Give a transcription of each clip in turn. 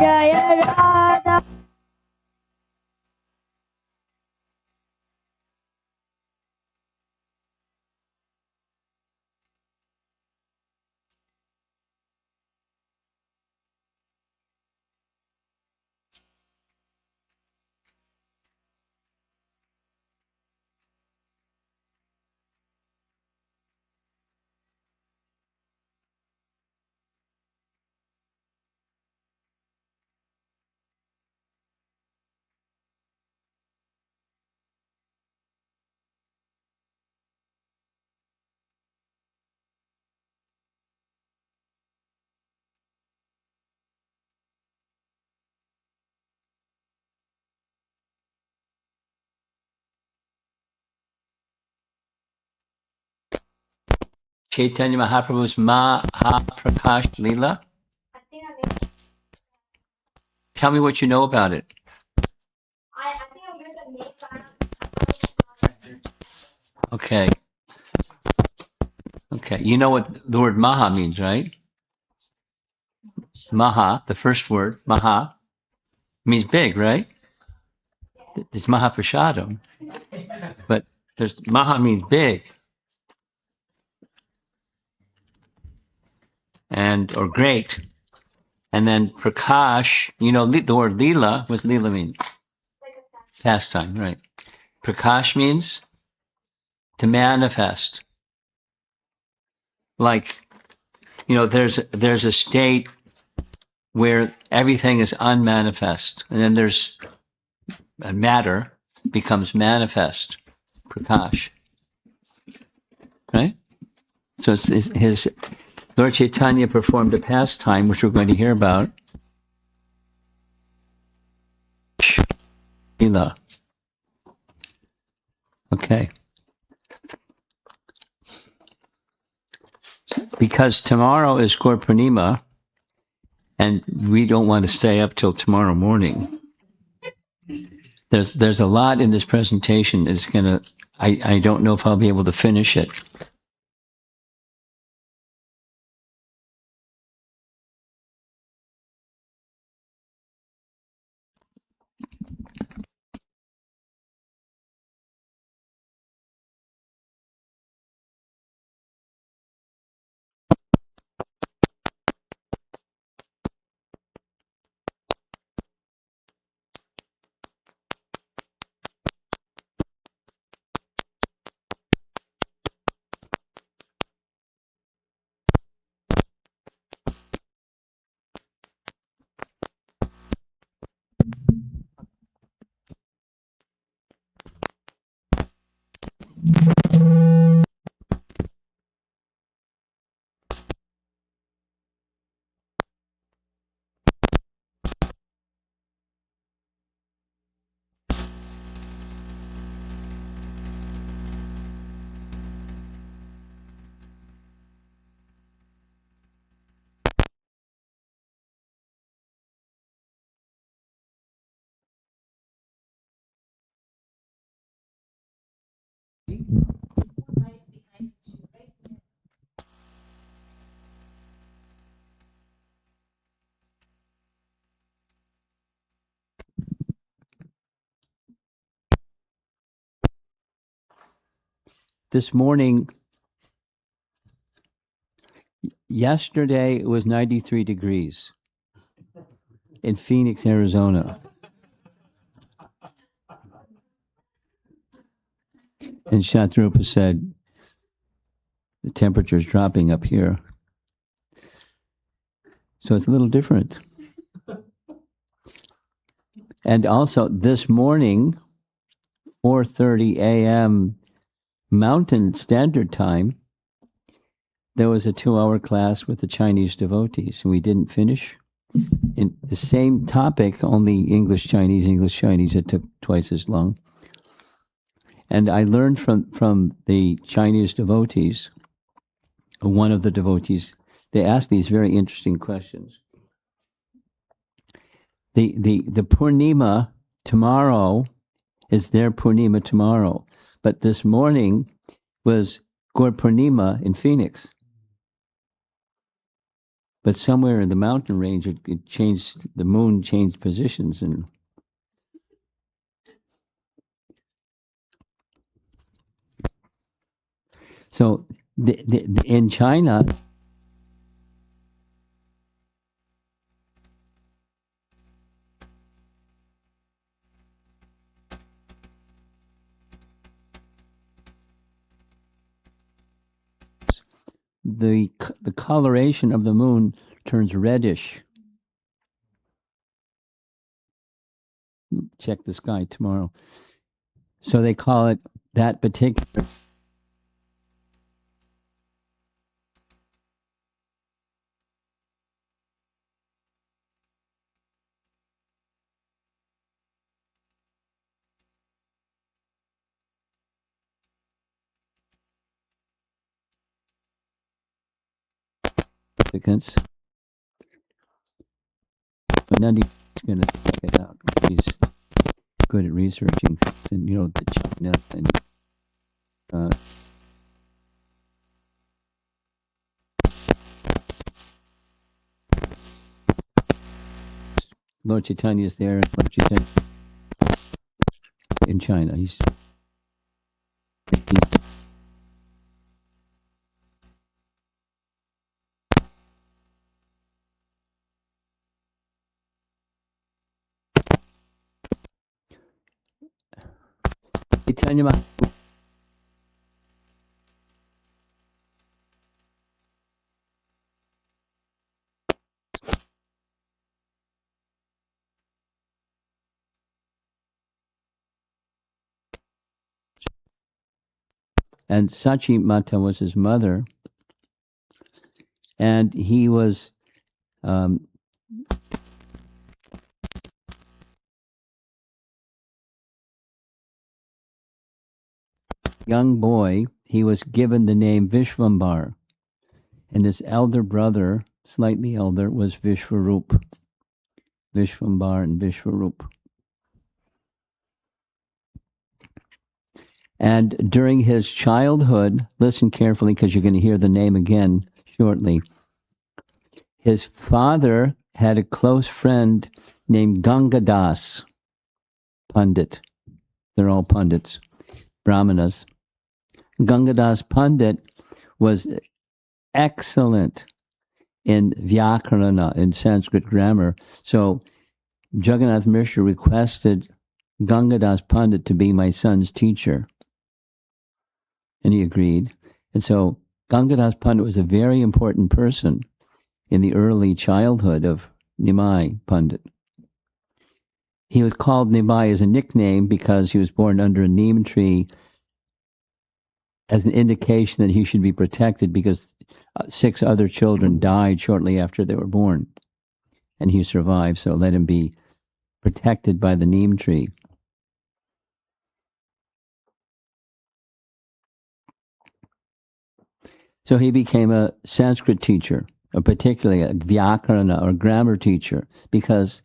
Jaya Radha. Chaitanya Mahaprabhu's Mahaprakash Leela? Tell me what you know about it. Okay. Okay. You know what the word Maha means, right? Maha, the first word, Maha, means big, right? There's Mahaprashadam. But there's Maha means big. And or great. And then Prakash, you know, the word Leela, what's Leela mean? Pastime, right. Prakash means to manifest. Like, you know, there's a state where everything is unmanifest. And then there's matter becomes manifest. Prakash. Right? So it's his Lord Chaitanya performed a pastime, which we're going to hear about. Leela. Okay. Because tomorrow is Gaur Purnima, and we don't want to stay up till tomorrow morning. There's a lot in this presentation. It's gonna. I don't know if I'll be able to finish it. This morning, yesterday it was 93 degrees in Phoenix, Arizona. And Shatrupa said, the temperature's dropping up here. So it's a little different. And also this morning, 4:30 a.m. Mountain Standard Time, there was a 2-hour class with the Chinese devotees, and we didn't finish. In the same topic, only English, Chinese, it took twice as long. And I learned from the Chinese devotees, one of the devotees they ask these very interesting questions. The Purnima tomorrow is their Purnima tomorrow, but this morning was Gaur Purnima in Phoenix. But somewhere in the mountain range, it changed. The moon changed positions, and so in China, the coloration of the moon turns reddish. Check the sky tomorrow. So they call it that particular. Significance. Nandi is going to check it out. He's good at researching things, and the China and Lord Chaitanya is there. Lord Chaitanya in China. He's Chaitanya Mahaprabhu. And Sachi Mata was his mother, and he was young boy. He was given the name Vishvambar, and his elder brother, slightly elder, was Vishwarup. Vishvambar and Vishwarup. And during his childhood, listen carefully because you're going to hear the name again shortly. His father had a close friend named Gangadas Pandit. They're all Pandits, Brahmanas. Gangadas Pandit was excellent in Vyakarana, in Sanskrit grammar. So Jagannath Mishra requested Gangadas Pandit to be my son's teacher. And he agreed. And so Gangadas Pandit was a very important person in the early childhood of Nimai Pandit. He was called Nimai as a nickname because he was born under a neem tree as an indication that he should be protected because 6 other children died shortly after they were born. And he survived, so let him be protected by the neem tree. So he became a Sanskrit teacher, or particularly a Vyakarana or grammar teacher, because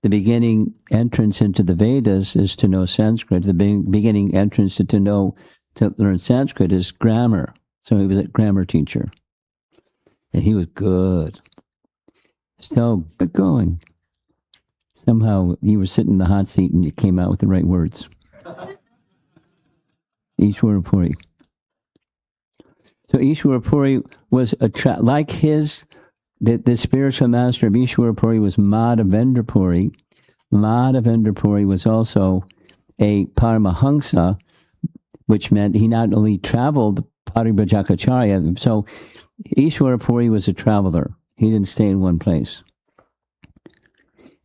the beginning entrance into the Vedas is to know Sanskrit. The beginning entrance to learn Sanskrit is grammar. So he was a grammar teacher. And he was good. So good going. Somehow you were sitting in the hot seat and you came out with the right words. Ishwara Puri. So Ishwara Puri was like the spiritual master of Ishwara Puri was Madhavendra Puri. Madhavendra Puri was also a Paramahansa, which meant he not only traveled Paribrajakacharya, so Ishwara Puri was a traveler. He didn't stay in one place.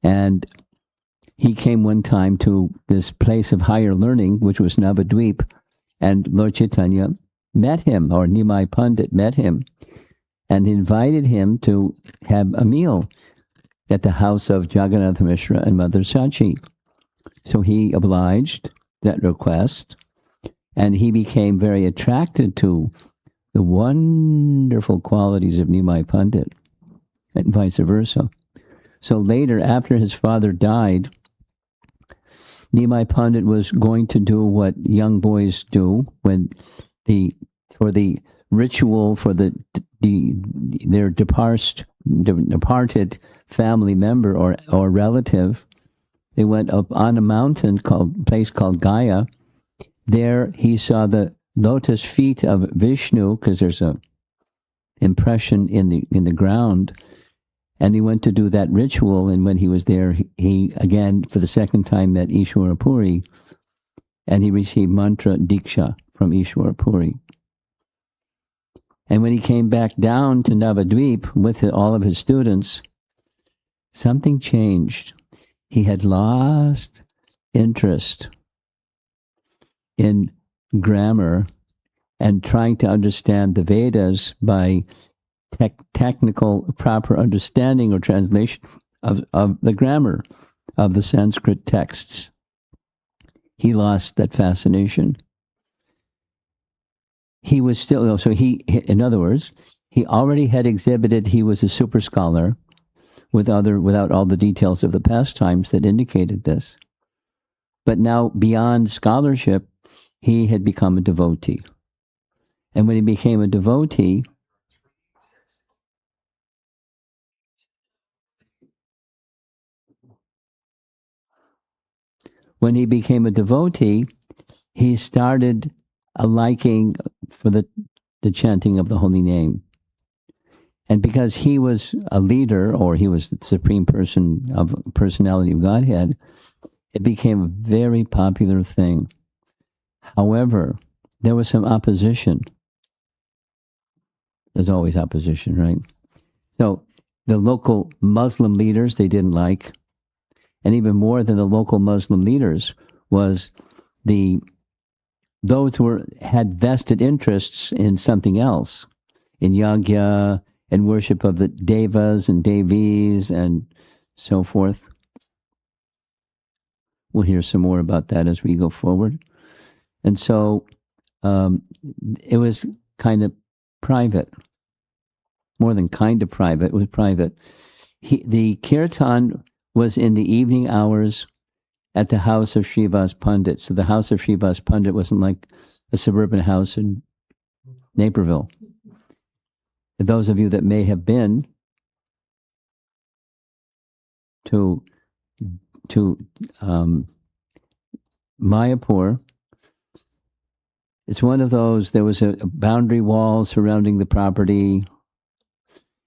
And he came one time to this place of higher learning, which was Navadvip, and Lord Chaitanya met him, or Nimai Pandit met him, and invited him to have a meal at the house of Jagannath Mishra and Mother Sachi. So he obliged that request, and he became very attracted to the wonderful qualities of Nimai Pandit, and vice versa. So later, after his father died, Nimai Pandit was going to do what young boys do when for the ritual for their departed family member or relative. They went up on a place called Gaia. There he saw the lotus feet of Vishnu, because there's a impression in the ground, and he went to do that ritual. And when he was there, he again for the second time met Ishwara Puri, and he received mantra diksha from Ishwara Puri. And when he came back down to Navadvip with all of his students, something changed. He had lost interest in grammar and trying to understand the Vedas by technical proper understanding or translation of the grammar of the Sanskrit texts. He lost that fascination. He was still, so in other words, he already had exhibited he was a super scholar without all the details of the pastimes that indicated this. But now, beyond scholarship, he had become a devotee. And when he became a devotee, he started a liking for the chanting of the holy name. And because he was a leader, or he was the supreme personality of Godhead, it became a very popular thing. However, there was some opposition. There's always opposition, right? So the local Muslim leaders, they didn't like. And even more than the local Muslim leaders was those who had vested interests in something else, in yagya and worship of the devas and devis and so forth. We'll hear some more about that as we go forward. And so it was kind of private, more than kind of private, it was private. The kirtan was in the evening hours at the house of Srivas Pandit. So the house of Srivas Pandit wasn't like a suburban house in Naperville. Those of you that may have been to Mayapur, it's one of those, there was a boundary wall surrounding the property.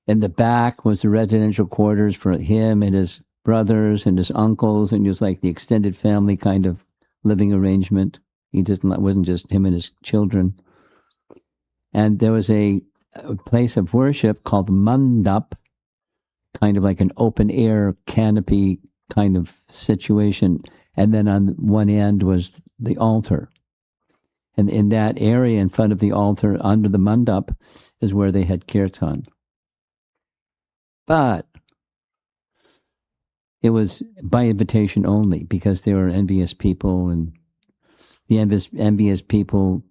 In the back was the residential quarters for him and his brothers and his uncles, and it was like the extended family kind of living arrangement. It wasn't just him and his children. And there was a place of worship called mandap, kind of like an open air canopy kind of situation. And then on one end was the altar. And in that area in front of the altar, under the mandap, is where they had kirtan. But it was by invitation only, because they were envious people, and the envious people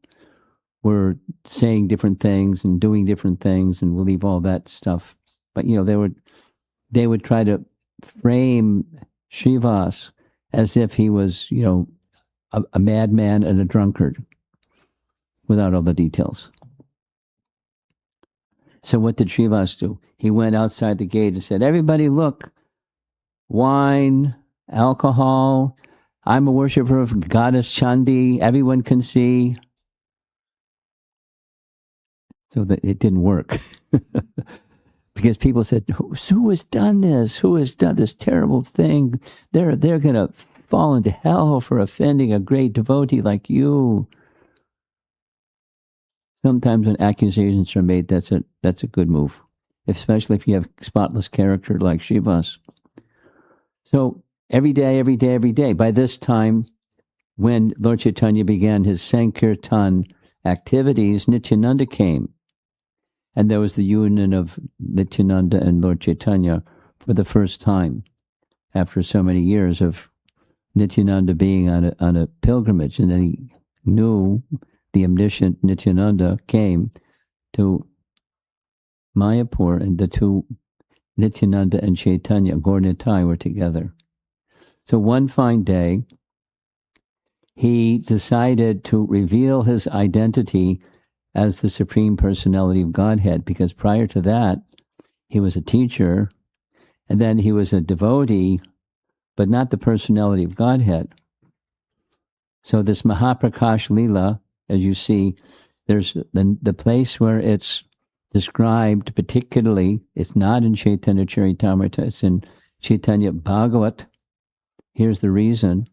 were saying different things and doing different things, and we'll leave all that stuff. But they would try to frame Srivas as if he was, a madman and a drunkard, without all the details. So what did Srivas do? He went outside the gate and said, "Everybody look, wine, alcohol. I'm a worshiper of goddess Chandi. Everyone can see." So that it didn't work. Because people said, who has done this? Who has done this terrible thing? They're going to fall into hell for offending a great devotee like you. Sometimes when accusations are made, that's a good move, especially if you have spotless character like Srivas. So every day. By this time, when Lord Chaitanya began his Sankirtan activities, Nityananda came. And there was the union of Nityananda and Lord Chaitanya for the first time after so many years of Nityananda being on a pilgrimage. And then he knew the omniscient Nityananda came to Mayapur, and the two, Nityananda and Chaitanya, Gaura Nitai, were together. So one fine day, he decided to reveal his identity as the Supreme Personality of Godhead, because prior to that, he was a teacher, and then he was a devotee, but not the Personality of Godhead. So this Mahaprakash Leela, as you see, there's the place where it's described particularly, it's not in Chaitanya Charitamrita, it's in Chaitanya Bhagavat. Here's the reason.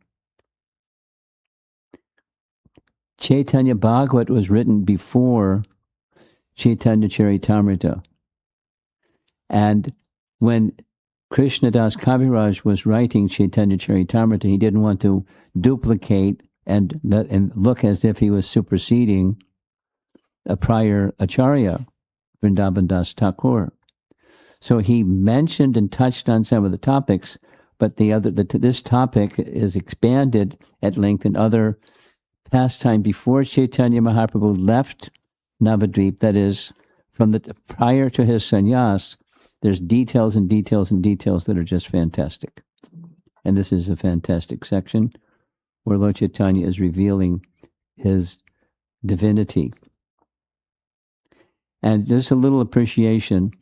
Chaitanya Bhagavat was written before Chaitanya Charitamrita. And when Krishnadas Kaviraj was writing Chaitanya Charitamrita, he didn't want to duplicate and look as if he was superseding a prior acharya, Vrindavan Das Thakur. So he mentioned and touched on some of the topics, but this topic is expanded at length in other pastime before Chaitanya Mahaprabhu left Navadvip, that is, from the prior to his sannyas. There's details and details and details that are just fantastic. And this is a fantastic section where Lord Chaitanya is revealing his divinity. And just a little appreciation.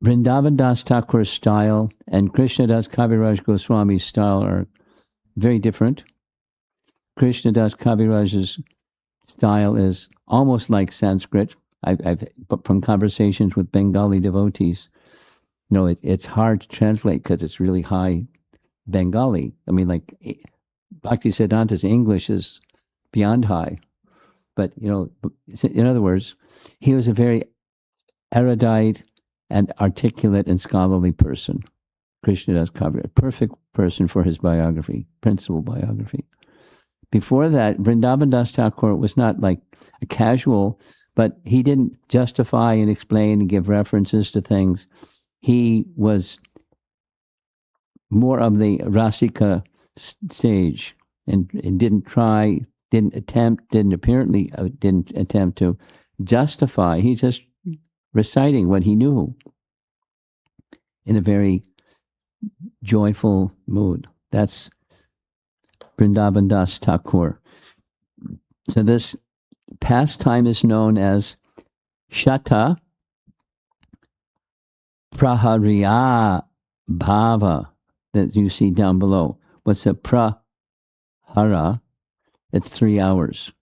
Vrindavan Das Thakur's style and Krishnadas Kaviraj Goswami's style are very different. Krishnadas Kaviraj's style is almost like Sanskrit. But from conversations with Bengali devotees, it's hard to translate because it's really high Bengali. I mean, like Bhaktisiddhanta's English is beyond high. But, in other words, he was a very erudite and articulate and scholarly person. Krishnadas Kaviraj, a perfect person for his biography, principal biography. Before that, Vrindavan Das Thakur was not like a casual, but he didn't justify and explain and give references to things. He was more of the Rasika stage and didn't attempt to justify. He's just reciting what he knew in a very joyful mood. That's Vrindavan Das Thakur. So this pastime is known as Shata Prahariya Bhava, that you see down below. What's a prahara? It's 3 hours,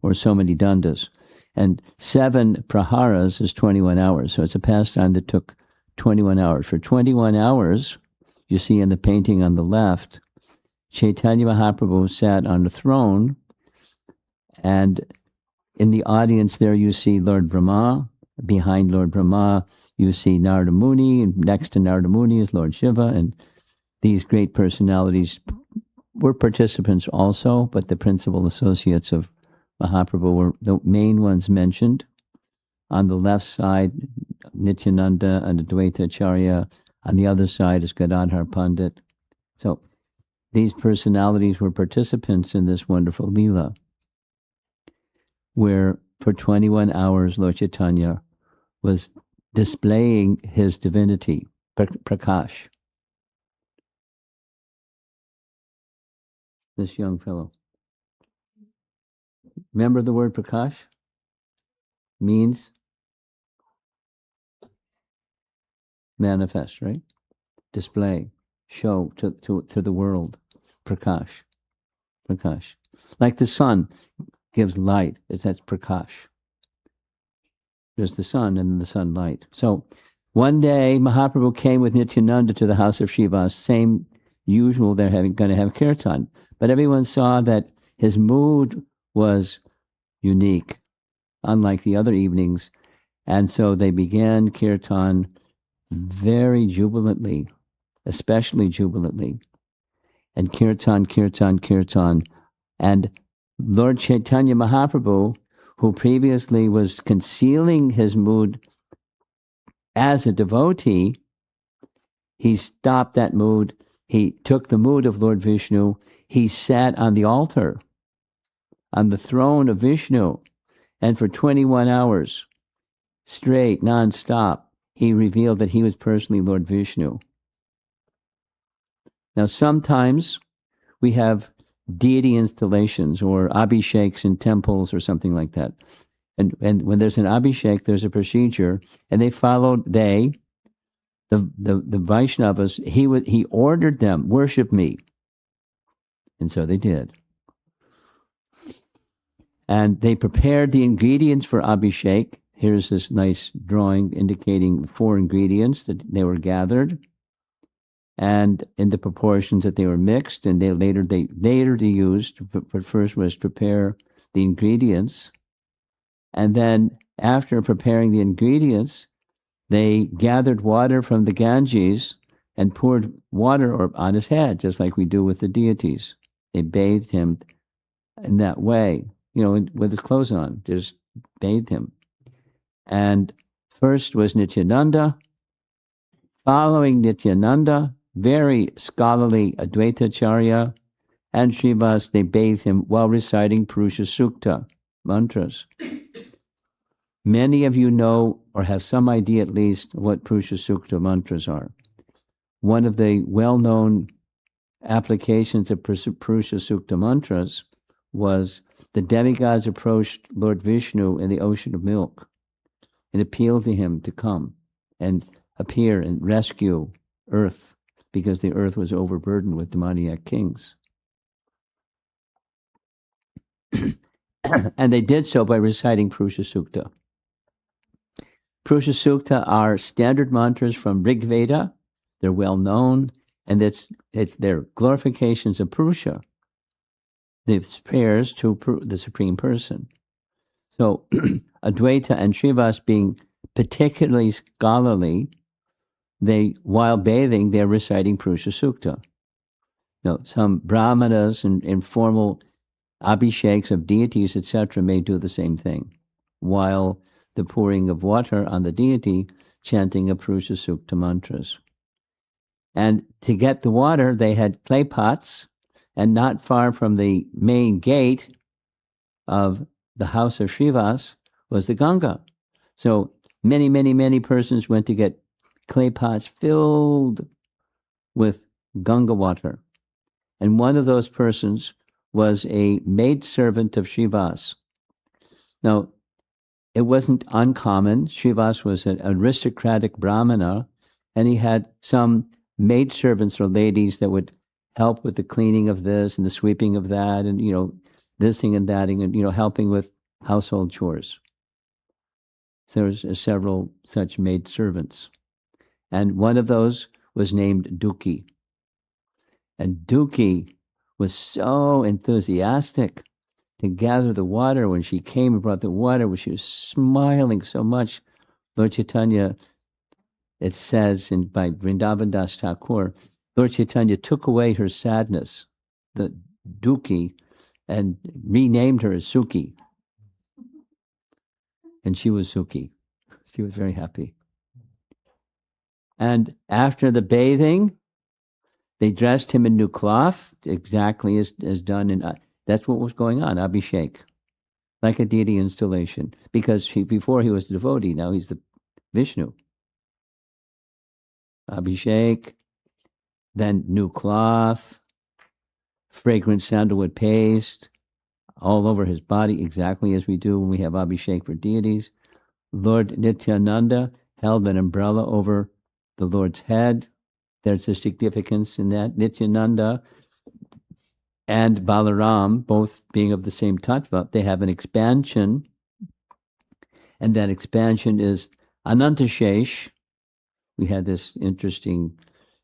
or so many dandas. And 7 praharas is 21 hours. So it's a pastime that took 21 hours. For 21 hours, you see in the painting on the left, Chaitanya Mahaprabhu sat on the throne, and in the audience there you see Lord Brahma. Behind Lord Brahma you see Narada Muni, and next to Narada Muni is Lord Shiva, and these great personalities were participants also, but the principal associates of Mahaprabhu were the main ones mentioned. On the left side, Nityananda and Advaita Acharya. On the other side is Gadadhar Pandit. So these personalities were participants in this wonderful Leela, where for 21 hours Lord Chaitanya was displaying his divinity, Prakash. This young fellow. Remember the word Prakash? Means manifest, right? Display, show to the world. Prakash. Prakash. Like the sun gives light, that's Prakash. There's the sun and the sunlight. So one day Mahaprabhu came with Nityananda to the house of Shiva, same usual, they're going to have kirtan. But everyone saw that his mood was unique, unlike the other evenings. And so they began kirtan very jubilantly, especially jubilantly. And kirtan, kirtan, kirtan. And Lord Chaitanya Mahaprabhu, who previously was concealing his mood as a devotee, he stopped that mood. He took the mood of Lord Vishnu. He sat on the altar, on the throne of Vishnu, And for 21 hours straight, nonstop, he revealed that he was personally Lord Vishnu. Now, sometimes we have deity installations or abhisheks in temples or something like that. And when there's an abhishek, there's a procedure, and they followed, the Vaishnavas, he ordered them, worship me. And so they did. And they prepared the ingredients for abhishek. Here's this nice drawing indicating 4 ingredients that they were gathered, and in the proportions that they were mixed, and they later used. But first was prepare the ingredients, and then after preparing the ingredients, they gathered water from the Ganges and poured water on his head, just like we do with the deities. They bathed him in that way, with his clothes on, just bathed him. And first was Nityananda. Following Nityananda, very scholarly Advaitacharya and Srivas, they bathed him while reciting Purusha Sukta mantras. Many of you know, or have some idea at least, what Purusha Sukta mantras are. One of the well-known applications of Purusha Sukta mantras was the demigods approached Lord Vishnu in the ocean of milk and appealed to him to come and appear and rescue earth, because the earth was overburdened with demoniac kings. And they did so by reciting Purusha Sukta. Purusha Sukta are standard mantras from Rig Veda. They're well known, and they're glorifications of Purusha, the prayers to the Supreme Person. So Advaita and Srivas, being particularly scholarly, while bathing, they're reciting Purusha Sukta. Now, some brahmanas and informal abhisheks of deities, etc., may do the same thing, while the pouring of water on the deity, chanting a Purusha Sukta mantras. And to get the water, they had clay pots, and not far from the main gate of the house of Srivas was the Ganga. So many, many, many persons went to get clay pots filled with Ganga water. And one of those persons was a maidservant of Srivas. Now, it wasn't uncommon. Srivas was an aristocratic brahmana, and he had some maidservants or ladies that would help with the cleaning of this and the sweeping of that, and this thing and that, and helping with household chores. So there was several such maidservants, and one of those was named Duki. And Duki was so enthusiastic to gather the water. When she came and brought the water, she was smiling so much. Lord Chaitanya, it says by Vrindavan Das Thakur, Lord Chaitanya took away her sadness, the Duki, and renamed her as Suki. And she was Suki. She was very happy. And after the bathing, they dressed him in new cloth, exactly as done in. That's what was going on, Abhishek, like a deity installation. Because before he was a devotee, now he's the Vishnu. Abhishek, then new cloth, fragrant sandalwood paste, all over his body, exactly as we do when we have Abhishek for deities. Lord Nityananda held an umbrella over the Lord's head. There's a significance in that. Nityananda and Balaram, both being of the same tattva, they have an expansion, and that expansion is Anantashesh. We had this interesting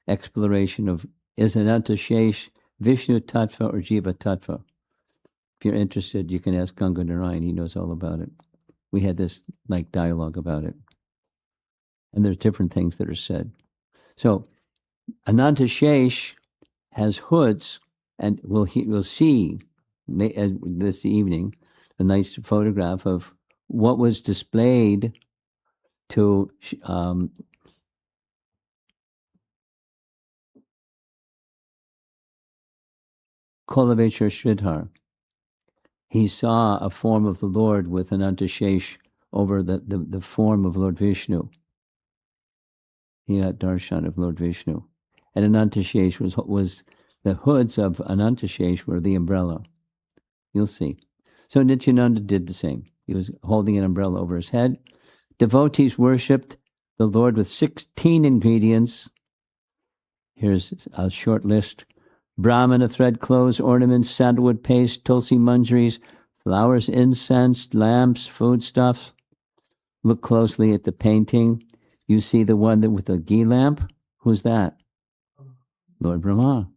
exploration of, is Anantashesh Vishnu tattva or Jiva tattva? If you're interested, you can ask Ganga Narayan. He knows all about it. We had this dialogue about it. And there's different things that are said. So Anantashesh has hoods, and we'll see this evening a nice photograph of what was displayed to Kolavechar Sridhar. he saw a form of the Lord with an Anantashesh over the form of Lord Vishnu. He had darshan of Lord Vishnu. And Anantashesh was the hoods of Anantashesh were the umbrella. You'll see. So Nityananda did the same. He was holding an umbrella over his head. Devotees worshipped the Lord with 16 ingredients. Here's a short list. Brahmana thread clothes, ornaments, sandalwood paste, tulsi manjaris, flowers, incense, lamps, foodstuffs. Look closely at the painting. You see the one with the ghee lamp? Who's that? Lord Brahma.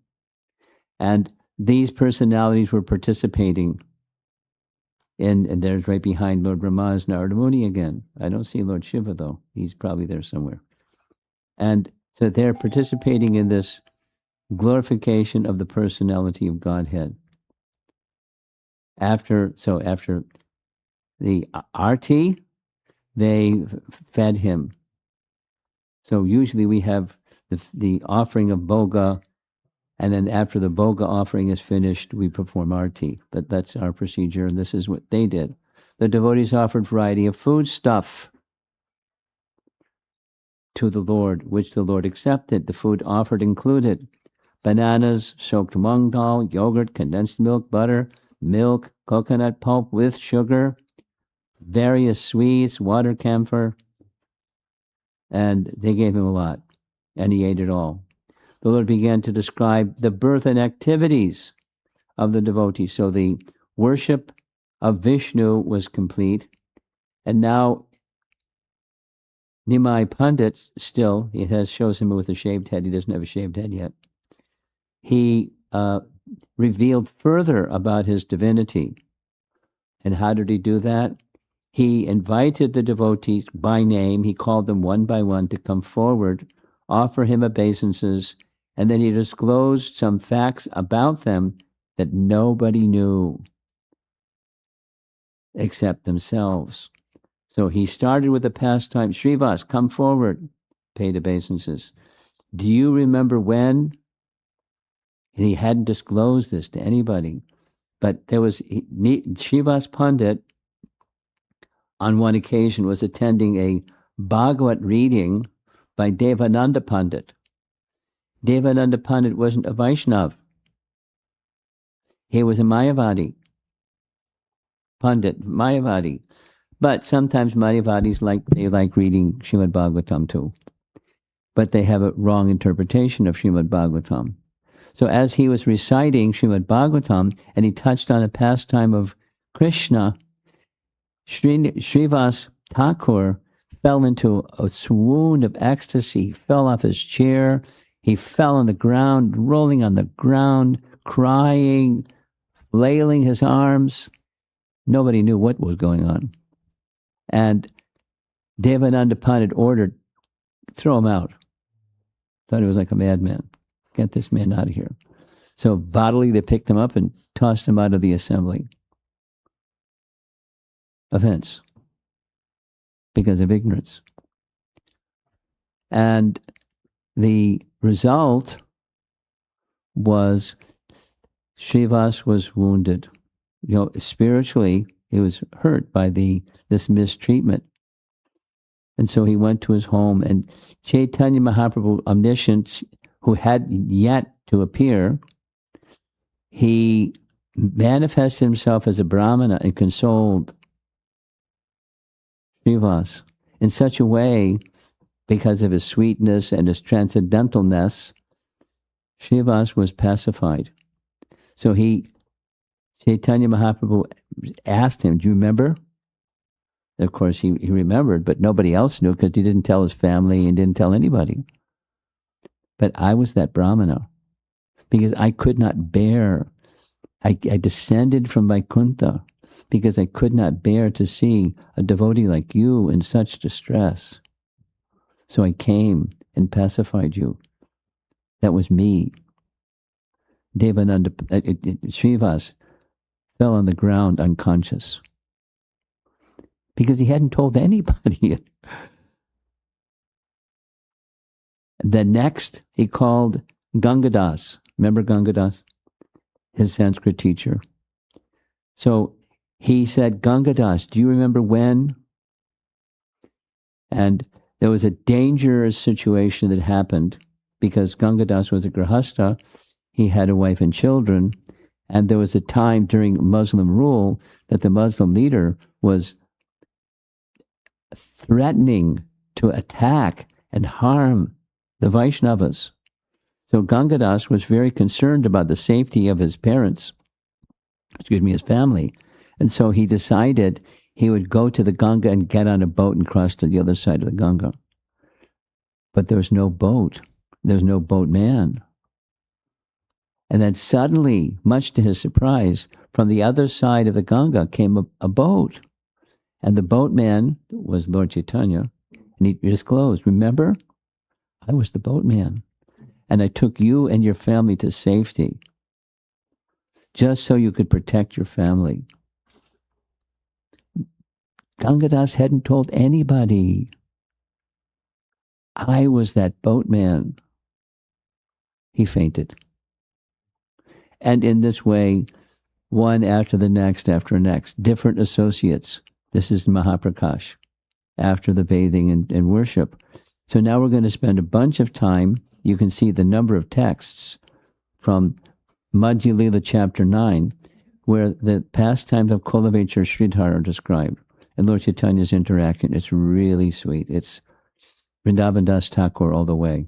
And these personalities were participating and there's right behind Lord Brahma is Narada Muni again. I don't see Lord Shiva though. He's probably there somewhere. And so they're participating in this glorification of the personality of Godhead. After the arti, they fed him. So usually we have the offering of boga, and then after the boga offering is finished, we perform arti. But that's our procedure, and this is what they did. The devotees offered variety of food stuff to the Lord, which the Lord accepted. The food offered included bananas, soaked mung dal, yogurt, condensed milk, butter, milk, coconut pulp with sugar, various sweets, water camphor, and they gave him a lot, and he ate it all. The Lord began to describe the birth and activities of the devotees. So the worship of Vishnu was complete, and now Nimai Pandit still, shows him with a shaved head. He doesn't have a shaved head yet. He revealed further about his divinity. And how did he do that? He invited the devotees by name. He called them one by one to come forward, offer him obeisances, and then he disclosed some facts about them that nobody knew except themselves. So he started with the pastime, Srivas, come forward, paid obeisances. Do you remember when? And he hadn't disclosed this to anybody. But there was, Srivas Pandit, on one occasion, was attending a Bhagavat reading by Devananda Pandit. Devananda Pandit wasn't a Vaishnav. He was a Mayavadi Pandit, Mayavadi. But sometimes Mayavadis like reading Srimad Bhagavatam too. But they have a wrong interpretation of Srimad Bhagavatam. So as he was reciting Srimad Bhagavatam and he touched on a pastime of Krishna, Srivas Thakur fell into a swoon of ecstasy. He fell off his chair. He fell on the ground, rolling on the ground, crying, flailing his arms. Nobody knew what was going on. And Devananda Pandit ordered, throw him out. Thought he was like a madman. Get this man out of here. So bodily they picked him up and tossed him out of the assembly. Offense. Because of ignorance. And the result was Srivas was wounded. Spiritually, he was hurt by this mistreatment. And so he went to his home, and Chaitanya Mahaprabhu, omniscient, who had yet to appear, he manifested himself as a Brahmana and consoled Srivas in such a way, because of his sweetness and his transcendentalness, Srivas was pacified. So Chaitanya Mahaprabhu asked him, do you remember? Of course, he remembered, but nobody else knew because he didn't tell his family and didn't tell anybody. But I was that Brahmana because I could not bear. I descended from Vaikuntha because I could not bear to see a devotee like you in such distress. So I came and pacified you. That was me. Devananda, Srivas fell on the ground unconscious because he hadn't told anybody. The next, he called Gangadas. Remember Gangadas? His Sanskrit teacher. So he said, Gangadas, do you remember when? And there was a dangerous situation that happened because Gangadas was a grahasta. He had a wife and children. And there was a time during Muslim rule that the Muslim leader was threatening to attack and harm the Vaishnavas. So Gangadas was very concerned about the safety of his parents, his family. And so he decided he would go to the Ganga and get on a boat and cross to the other side of the Ganga. But there was no boat. There was no boatman. And then suddenly, much to his surprise, from the other side of the Ganga came a boat. And the boatman was Lord Chaitanya. And he disclosed, remember, I was the boatman. And I took you and your family to safety just so you could protect your family. Gangadas hadn't told anybody. I was that boatman. He fainted. And in this way, one after the next, different associates. This is Mahaprakash after the bathing and worship. So now we're going to spend a bunch of time. You can see the number of texts from Madhya Lila chapter 9, where the pastimes of Kulavechar Sridhar are described. And Lord Chaitanya's interaction, it's really sweet. It's Vrindavan Das Thakur all the way.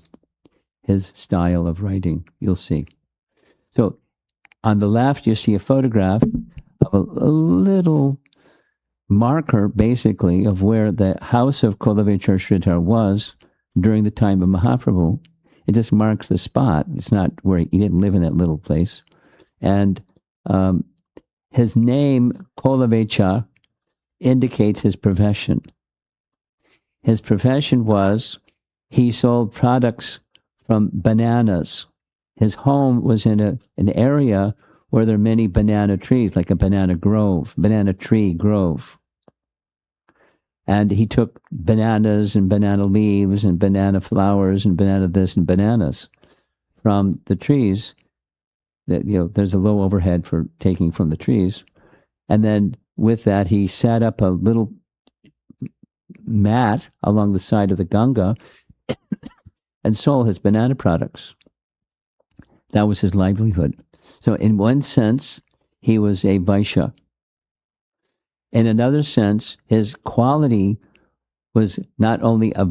His style of writing, you'll see. So on the left, you see a photograph of a little marker, basically, of where the house of Kulavechar Sridhar was during the time of Mahaprabhu. It just marks the spot. It's not where he didn't live in that little place. And his name, Kolavecha, indicates his profession. His profession was he sold products from bananas. His home was in an area where there are many banana trees, like a banana tree grove. And he took bananas and banana leaves and banana flowers and banana this and bananas from the trees. That, there's a low overhead for taking from the trees. And then with that, he set up a little mat along the side of the Ganga and sold his banana products. That was his livelihood. So in one sense, he was a Vaishya. In another sense, his quality was not only a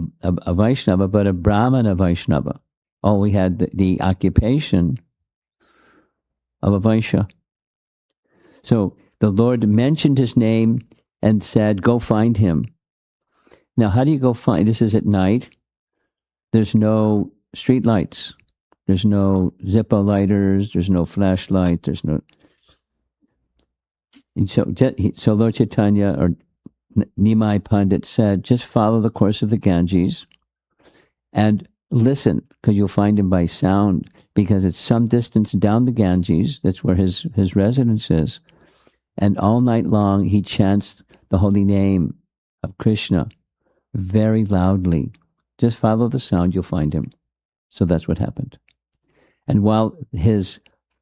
Vaishnava, but a Brahmana Vaishnava. Oh, we had the occupation of a Vaishya. So the Lord mentioned his name and said, go find him. Now, how do you go find? This is at night. There's no street lights. There's no Zippo lighters. There's no flashlight. There's no... And so Lord Chaitanya or Nimai Pandit said, just follow the course of the Ganges and listen, because you'll find him by sound, because it's some distance down the Ganges. That's where his residence is. And all night long, he chants the holy name of Krishna very loudly. Just follow the sound, you'll find him. So that's what happened. And while his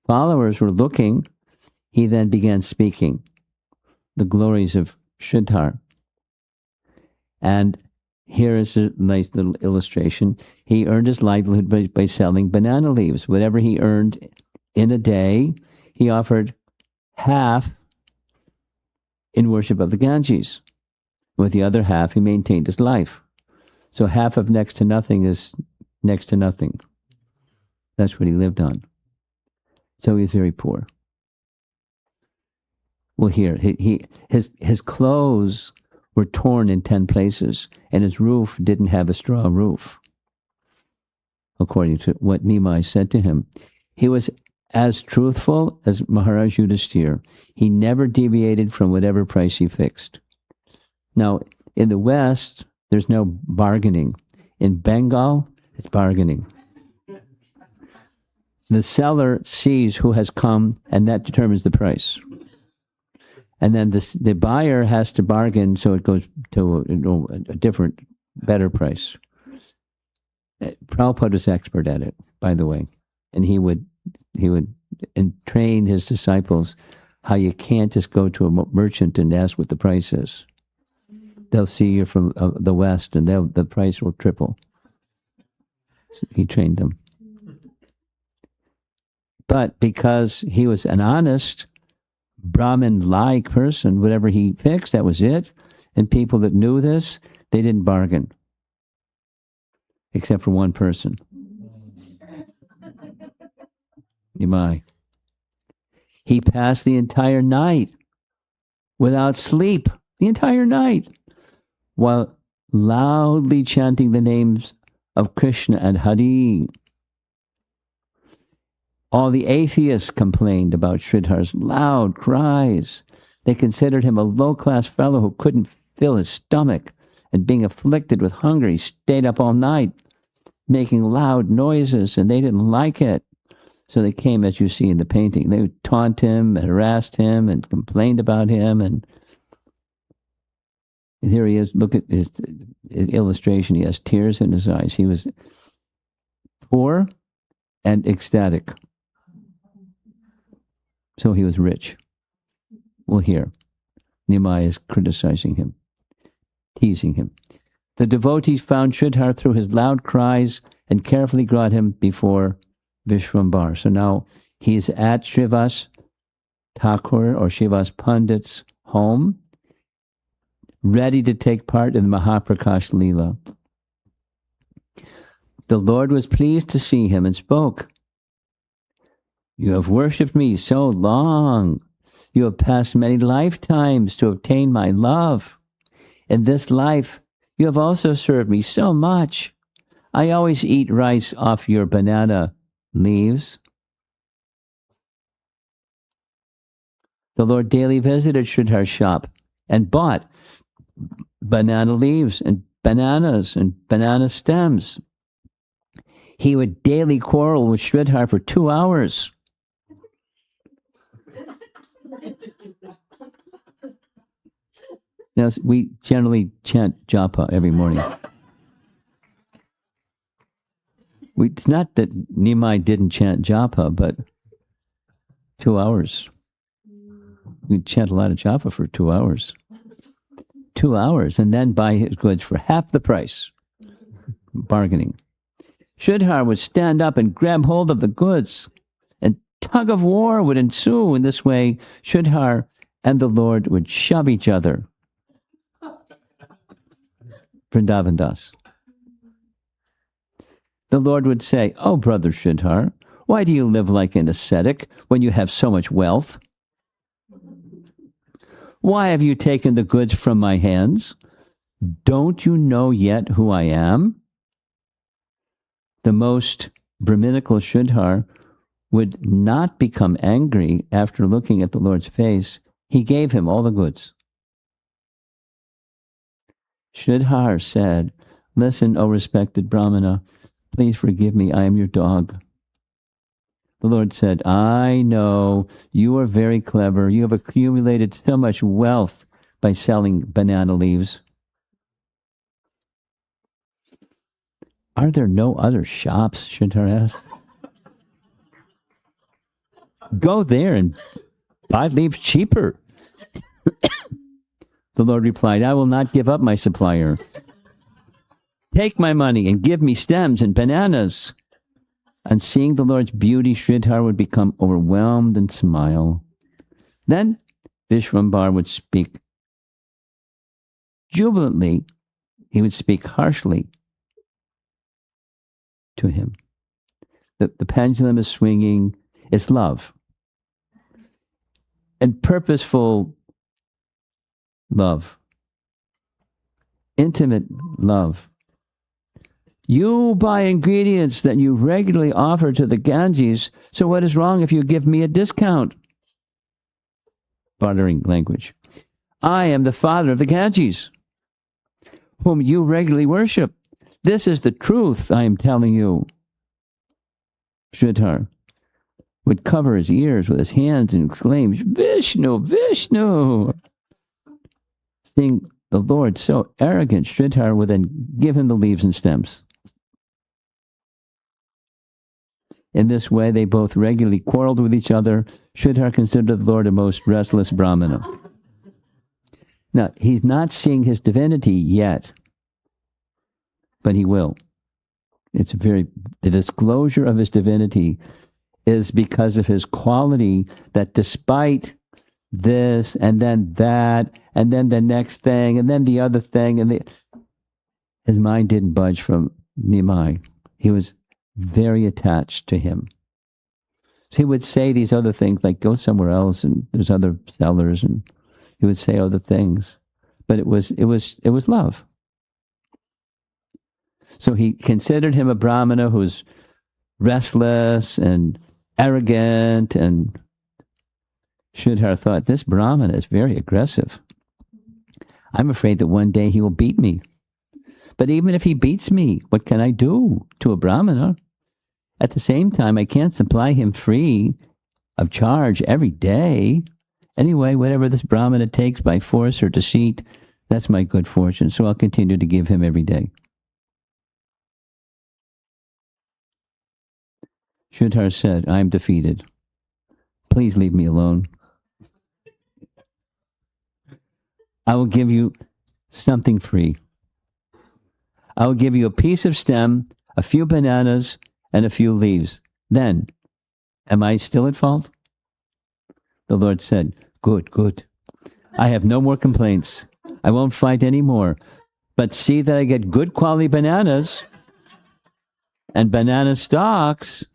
followers were looking, he then began speaking the glories of Sridhar. And here is a nice little illustration. He earned his livelihood by selling banana leaves. Whatever he earned in a day, he offered half in worship of the Ganges. With the other half, he maintained his life. So half of next to nothing is next to nothing. That's what he lived on. So he was very poor. Well, here, his clothes were torn in 10 places, and his roof didn't have a straw roof, according to what Nimai said to him. He was as truthful as Maharaj Yudhisthira. He never deviated from whatever price he fixed. Now, in the West, there's no bargaining. In Bengal, it's bargaining. The seller sees who has come, and that determines the price. And then the buyer has to bargain, so it goes to a different, better price. Prabhupada is expert at it, by the way. And he would train his disciples how you can't just go to a merchant and ask what the price is. They'll see you from the West, and the price will triple. He trained them. But because he was an honest, Brahmin-like person, whatever he fixed, that was it. And people that knew this, they didn't bargain. Except for one person. Nimai. He passed the entire night without sleep. The entire night. While loudly chanting the names of Krishna and Hari. All the atheists complained about Sridhar's loud cries. They considered him a low-class fellow who couldn't fill his stomach, and being afflicted with hunger, he stayed up all night, making loud noises, and they didn't like it. So they came, as you see in the painting. They would taunt him, and harassed him, and complained about him, and here he is. Look at his illustration. He has tears in his eyes. He was poor and ecstatic. So he was rich. Well, here, Nimai is criticizing him, teasing him. The devotees found Sridhar through his loud cries and carefully brought him before Vishwambar. So now he's at Srivas Thakur or Srivas Pandit's home, ready to take part in the Mahaprakash Leela. The Lord was pleased to see him and spoke. You have worshipped me so long. You have passed many lifetimes to obtain my love. In this life, you have also served me so much. I always eat rice off your banana leaves. The Lord daily visited Sridhar's shop and bought banana leaves and bananas and banana stems. He would daily quarrel with Sridhar for 2 hours. Now, we generally chant japa every morning. It's not that Nimai didn't chant japa, but 2 hours. We chant a lot of japa for 2 hours. 2 hours, and then buy his goods for half the price. Bargaining. Sridhar would stand up and grab hold of the goods, and tug of war would ensue. In this way, Sridhar and the Lord would shove each other. Vrindavan Das. The Lord would say, "Oh, brother Sridhar, why do you live like an ascetic when you have so much wealth? Why have you taken the goods from my hands? Don't you know yet who I am?" The most Brahminical Sridhar would not become angry after looking at the Lord's face. He gave him all the goods. Sridhar said, "Listen, O respected Brahmana, please forgive me, I am your dog." The Lord said, "I know, you are very clever. You have accumulated so much wealth by selling banana leaves. Are there no other shops?" Sridhar asked. "Go there and buy leaves cheaper." The Lord replied, "I will not give up my supplier. Take my money and give me stems and bananas." On seeing the Lord's beauty, Sridhar would become overwhelmed and smile. Then Vishwambar would speak jubilantly. He would speak harshly to him. The pendulum is swinging. It's love. And purposeful love. Intimate love. You buy ingredients that you regularly offer to the Ganges, so what is wrong if you give me a discount? Bartering language. I am the father of the Ganges, whom you regularly worship. This is the truth I am telling you. Sridhar would cover his ears with his hands and exclaim, "Vishnu, Vishnu!" Seeing the Lord so arrogant, Sridhar would then give him the leaves and stems. In this way, they both regularly quarreled with each other. Sridhar considered the Lord a most restless Brahmana. Now, he's not seeing his divinity yet, but he will. The disclosure of his divinity is because of his quality that despite this and then that and then the next thing and then the other thing, his mind didn't budge from Nimai. He was very attached to him. So he would say these other things like go somewhere else and there's other sellers, and he would say other things. But it was love. So he considered him a Brahmana who's restless and arrogant, and Sridhar thought, this Brahmana is very aggressive. I'm afraid that one day he will beat me. But even if he beats me, what can I do to a Brahmana? At the same time, I can't supply him free of charge every day. Anyway, whatever this Brahmana takes by force or deceit, that's my good fortune. So I'll continue to give him every day. Sridhar said, I am defeated. Please leave me alone. I will give you something free. I will give you a piece of stem, a few bananas, and a few leaves. Then, am I still at fault? The Lord said, good, good. I have no more complaints. I won't fight anymore. But see that I get good quality bananas and banana stalks.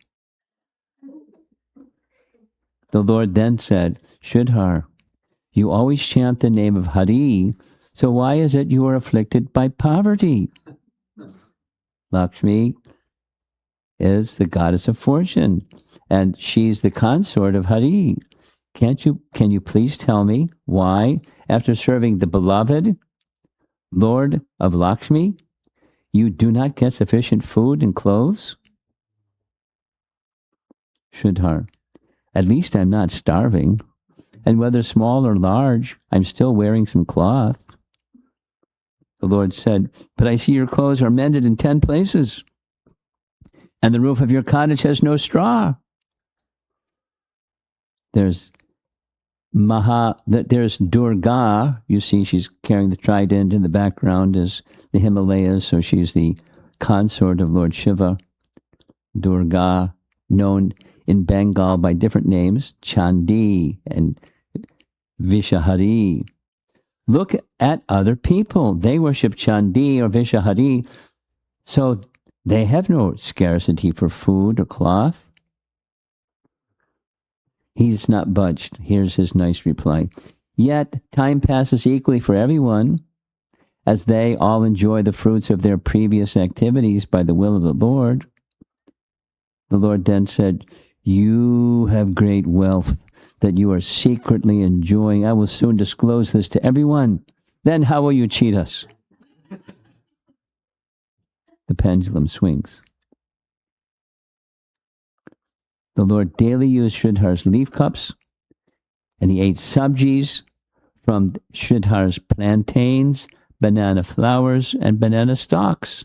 The Lord then said, Sridhar, you always chant the name of Hari, so why is it you are afflicted by poverty? Lakshmi is the goddess of fortune, and she's the consort of Hari. Can you please tell me why, after serving the beloved Lord of Lakshmi, you do not get sufficient food and clothes? Sridhar, at least I'm not starving, and whether small or large, I'm still wearing some cloth. The Lord said, but I see your clothes are mended in 10 places, and the roof of your cottage has no straw. There's Durga. You see, she's carrying the trident. In the background is the Himalayas, so she's the consort of Lord Shiva. Durga, known in Bengal by different names, Chandi and Vishahari. Look at other people. They worship Chandi or Vishahari, so they have no scarcity for food or cloth. He's not budged. Here's his nice reply. Yet time passes equally for everyone, as they all enjoy the fruits of their previous activities by the will of the Lord. The Lord then said, you have great wealth that you are secretly enjoying. I will soon disclose this to everyone. Then how will you cheat us? The pendulum swings. The Lord daily used Sridhar's leaf cups, and he ate sabjis from Sridhar's plantains, banana flowers, and banana stalks.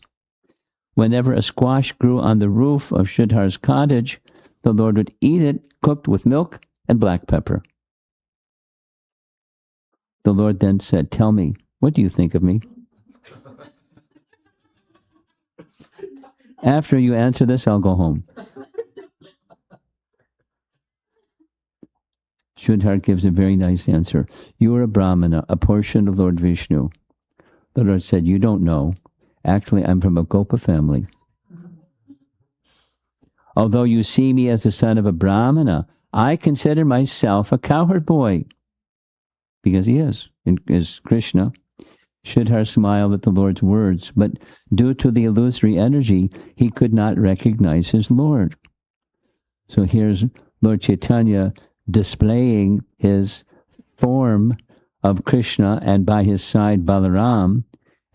Whenever a squash grew on the roof of Sridhar's cottage, the Lord would eat it cooked with milk and black pepper. The Lord then said, tell me, what do you think of me? After you answer this, I'll go home. Sridhar gives a very nice answer. You are a Brahmana, a portion of Lord Vishnu. The Lord said, you don't know. Actually, I'm from a Gopa family. Although you see me as the son of a Brahmana, I consider myself a cowherd boy. Because he is Krishna. Sridhar smiled at the Lord's words, but due to the illusory energy, he could not recognize his Lord. So here's Lord Chaitanya displaying his form of Krishna, and by his side Balaram,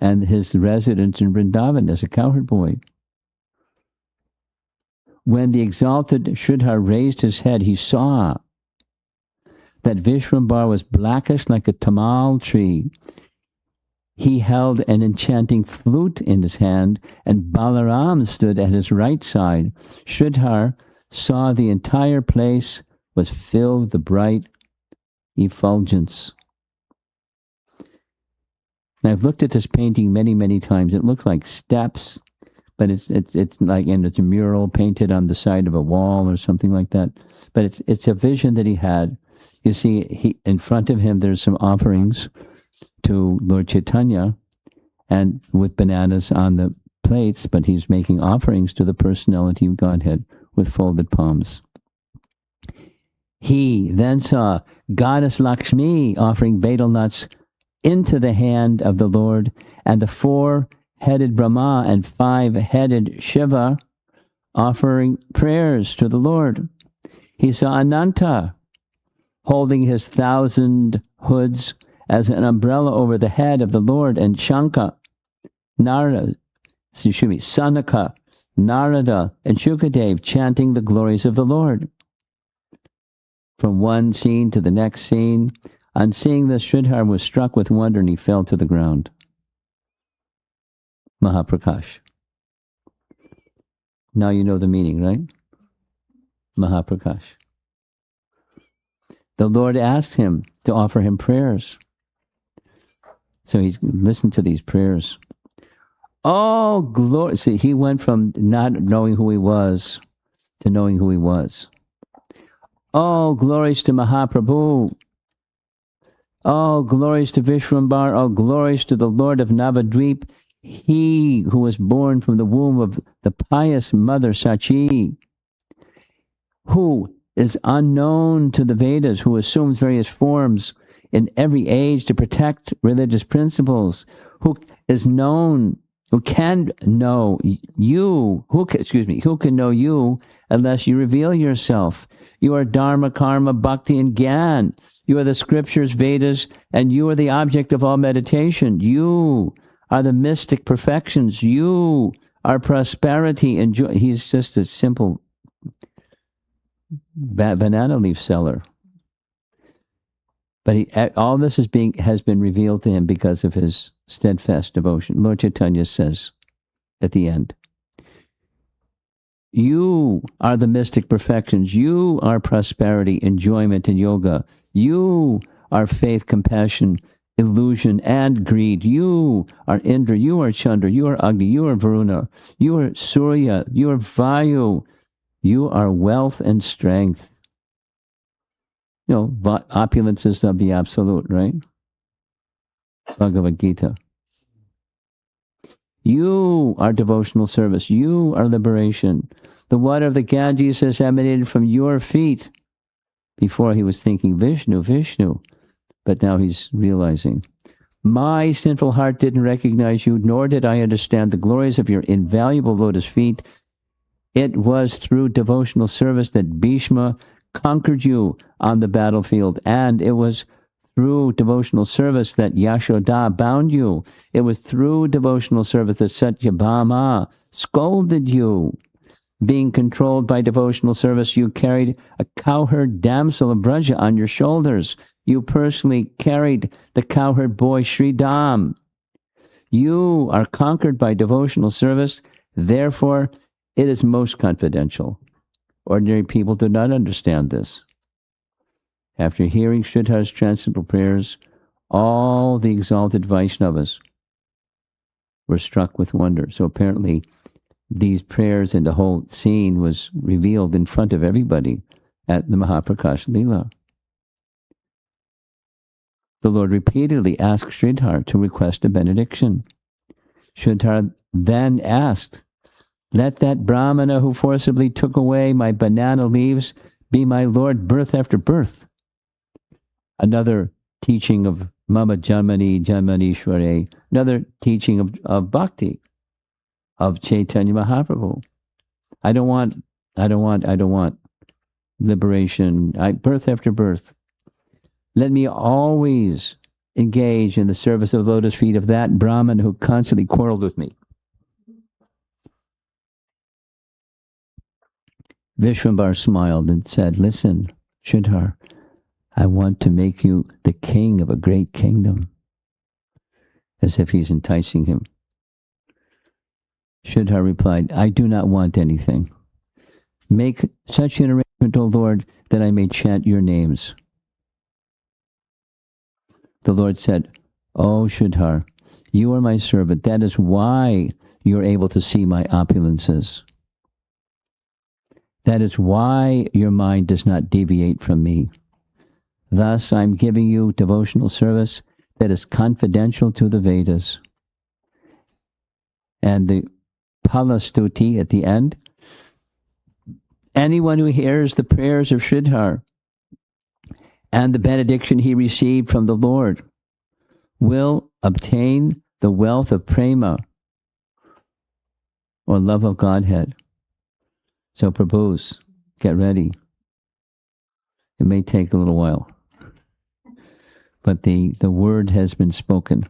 and his residence in Vrindavan as a cowherd boy. When the exalted Sridhar raised his head, he saw that Vishrambar was blackish like a tamal tree. He held an enchanting flute in his hand, and Balaram stood at his right side. Sridhar saw the entire place was filled with the bright effulgence. Now, I've looked at this painting many, many times. It looks like steps, but it's like, and it's a mural painted on the side of a wall or something like that. But it's a vision that he had. You see, in front of him, there's some offerings to Lord Chaitanya, and with bananas on the plates, but he's making offerings to the personality of Godhead with folded palms. He then saw Goddess Lakshmi offering betel nuts into the hand of the Lord, and the 4-headed Brahma and 5-headed Shiva offering prayers to the Lord. He saw Ananta holding his 1,000 hoods as an umbrella over the head of the Lord, and Sanaka, Sanaka, Narada, and Shukadev chanting the glories of the Lord. From one scene to the next scene, on seeing this, Sridhar was struck with wonder and he fell to the ground. Mahaprakash. Now you know the meaning, right? Mahaprakash. The Lord asked him to offer him prayers. So he's listened to these prayers. Oh, glory. See, he went from not knowing who he was to knowing who he was. Oh, glories to Mahaprabhu. Oh, glories to Vishwambar. Oh, glories to the Lord of Navadvip. He who was born from the womb of the pious mother Sachi, who is unknown to the Vedas, who assumes various forms in every age to protect religious principles, who is known, who can know you, who can know you unless you reveal yourself. You are Dharma, Karma, Bhakti, and Gyan. You are the scriptures, Vedas, and you are the object of all meditation. You are the mystic perfections. You are prosperity and joy. He's just a simple banana leaf seller. But all this has been revealed to him because of his steadfast devotion. Lord Chaitanya says at the end, you are the mystic perfections. You are prosperity, enjoyment, and yoga. You are faith, compassion, illusion, and greed. You are Indra. You are Chandra. You are Agni. You are Varuna. You are Surya. You are Vayu. You are wealth and strength. You know, opulences of the absolute, right? Bhagavad Gita. You are devotional service. You are liberation. The water of the Ganges has emanated from your feet. Before he was thinking Vishnu, Vishnu. But now he's realizing, my sinful heart didn't recognize you, nor did I understand the glories of your invaluable lotus feet. It was through devotional service that Bhishma conquered you on the battlefield, and it was through devotional service that Yashoda bound you. It was through devotional service that Satyabhama scolded you. Being controlled by devotional service, you carried a cowherd damsel of Braja on your shoulders. You personally carried the cowherd boy Sridham. You are conquered by devotional service, therefore it is most confidential. Ordinary people do not understand this. After hearing Sridhar's transcendental prayers, all the exalted Vaishnavas were struck with wonder. So apparently these prayers and the whole scene was revealed in front of everybody at the Mahaprakash Leela. The Lord repeatedly asked Sridhar to request a benediction. Sridhar then asked, let that Brahmana who forcibly took away my banana leaves be my Lord birth after birth. Another teaching of Mama Janmani Janmanishware, another teaching of Bhakti, of Chaitanya Mahaprabhu. I don't want liberation, birth after birth. Let me always engage in the service of the lotus feet of that Brahman who constantly quarreled with me. Vishwambar smiled and said, listen, Sridhar, I want to make you the king of a great kingdom. As if he's enticing him. Sridhar replied, I do not want anything. Make such an arrangement, O Lord, that I may chant your names. The Lord said, O Sridhar, you are my servant. That is why you're able to see my opulences. That is why your mind does not deviate from me. Thus, I'm giving you devotional service that is confidential to the Vedas. And the Palastuti at the end, anyone who hears the prayers of Sridhar and the benediction he received from the Lord will obtain the wealth of prema, or love of Godhead. So Prabhus, get ready. It may take a little while, but the word has been spoken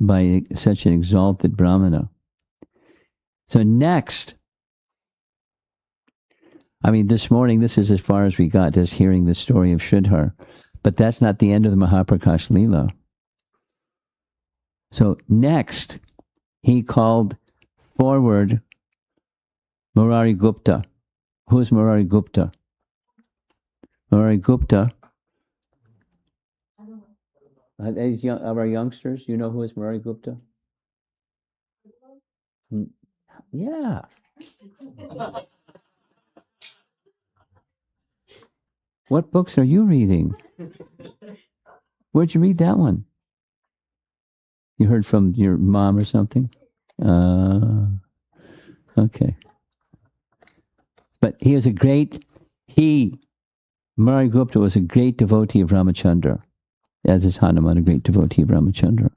by such an exalted Brahmana. So next, this morning, this is as far as we got, just hearing the story of Sridhar. But that's not the end of the Mahaprakash Leela. So next, he called forward Murari Gupta. Who's Murari Gupta? Murari Gupta. Of our youngsters, you know who is Murari Gupta? Yeah. What books are you reading? Where'd you read that one? You heard from your mom or something? Okay. But he was Murari Gupta was a great devotee of Ramachandra, as is Hanuman, a great devotee of Ramachandra.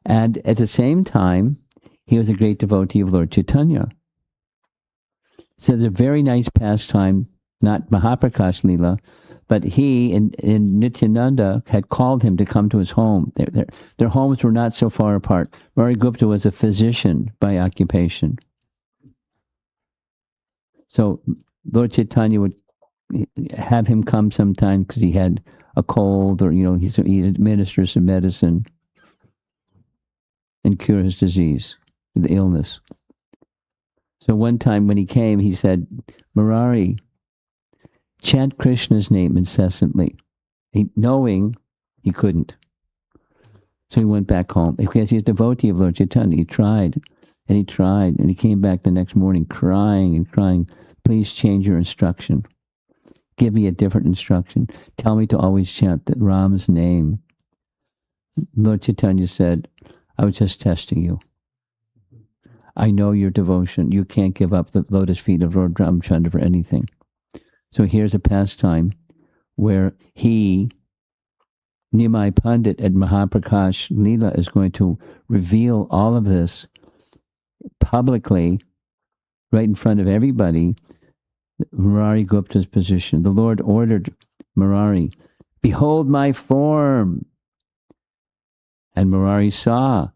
And at the same time, he was a great devotee of Lord Chaitanya. So there's a very nice pastime, not Mahaprakash Leela, but he and Nityananda had called him to come to his home. Their homes were not so far apart. Murari Gupta was a physician by occupation. So Lord Chaitanya would have him come sometime because he had a cold, or he administers some medicine and cure his disease, the illness. So one time when he came, he said, Murari, chant Krishna's name incessantly, knowing he couldn't. So he went back home. Because he's a devotee of Lord Chaitanya, he tried, and he came back the next morning crying and crying, please change your instruction. Give me a different instruction. Tell me to always chant that Ram's name. Lord Chaitanya said, I was just testing you. I know your devotion. You can't give up the lotus feet of Lord Ramchandra for anything. So here's a pastime where Nimai Pandit at Mahaprakash Leela is going to reveal all of this publicly, right in front of everybody, Murari Gupta's position. The Lord ordered Murari, behold my form. And Murari saw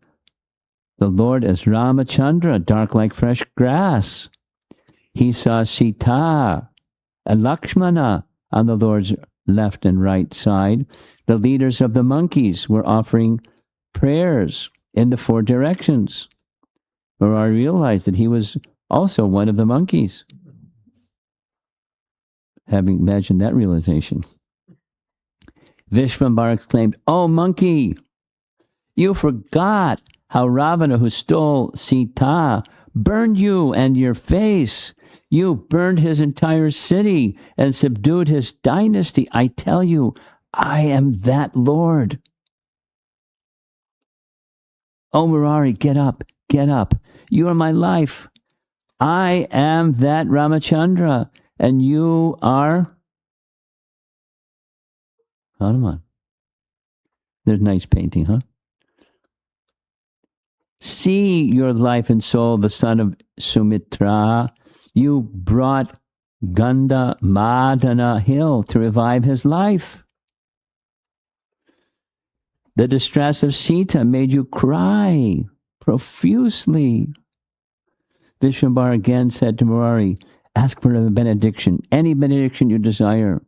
the Lord as Ramachandra, dark like fresh grass. He saw Sita and Lakshmana on the Lord's left and right side. The leaders of the monkeys were offering prayers in the four directions. Murari realized that he was also one of the monkeys. Having imagined that realization, Vishvambara exclaimed, "Oh, monkey, you forgot how Ravana, who stole Sita, burned you and your face. You burned his entire city and subdued his dynasty. I tell you, I am that Lord. Oh, Murari, get up, get up. You are my life. I am that Ramachandra, and you are Hanuman." There's nice painting, huh? See your life and soul, the son of Sumitra. You brought Ganda Madana hill to revive his life. The distress of Sita made you cry profusely. Vishvambara again said to Murari, ask for a benediction, any benediction you desire.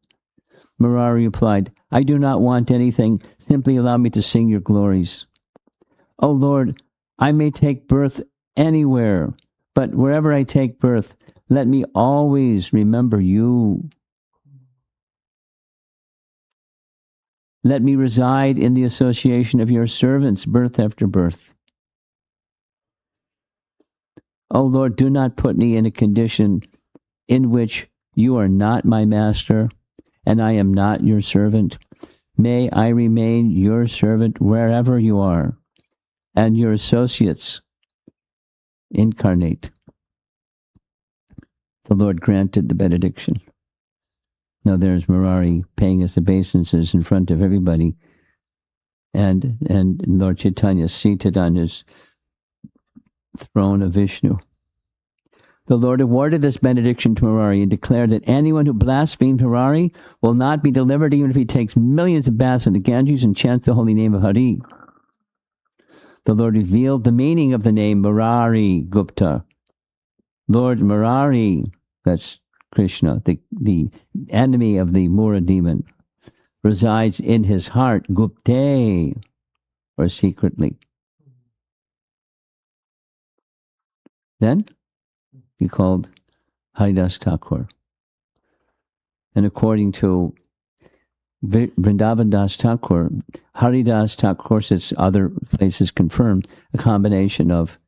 Murari replied, I do not want anything, simply allow me to sing your glories. O Lord, I may take birth anywhere, but wherever I take birth, Let me always remember you. Let me reside in the association of your servants, birth after birth. O Lord, do not put me in a condition in which you are not my master and I am not your servant. May I remain your servant wherever you are, and your associates incarnate. The Lord granted the benediction. Now there's Murari paying his obeisances in front of everybody, and Lord Chaitanya seated on his throne of Vishnu. The Lord awarded this benediction to Murari and declared that anyone who blasphemes Murari will not be delivered even if he takes millions of baths in the Ganges and chants the holy name of Hari. The Lord revealed the meaning of the name Murari Gupta. Lord Murari, that's Krishna, the enemy of the Mura demon, resides in his heart, Gupte, or secretly. Then he called Haridas Thakur. And according to Vrindavan Das Thakur, Haridas Thakur, of course it's other places confirmed, a combination of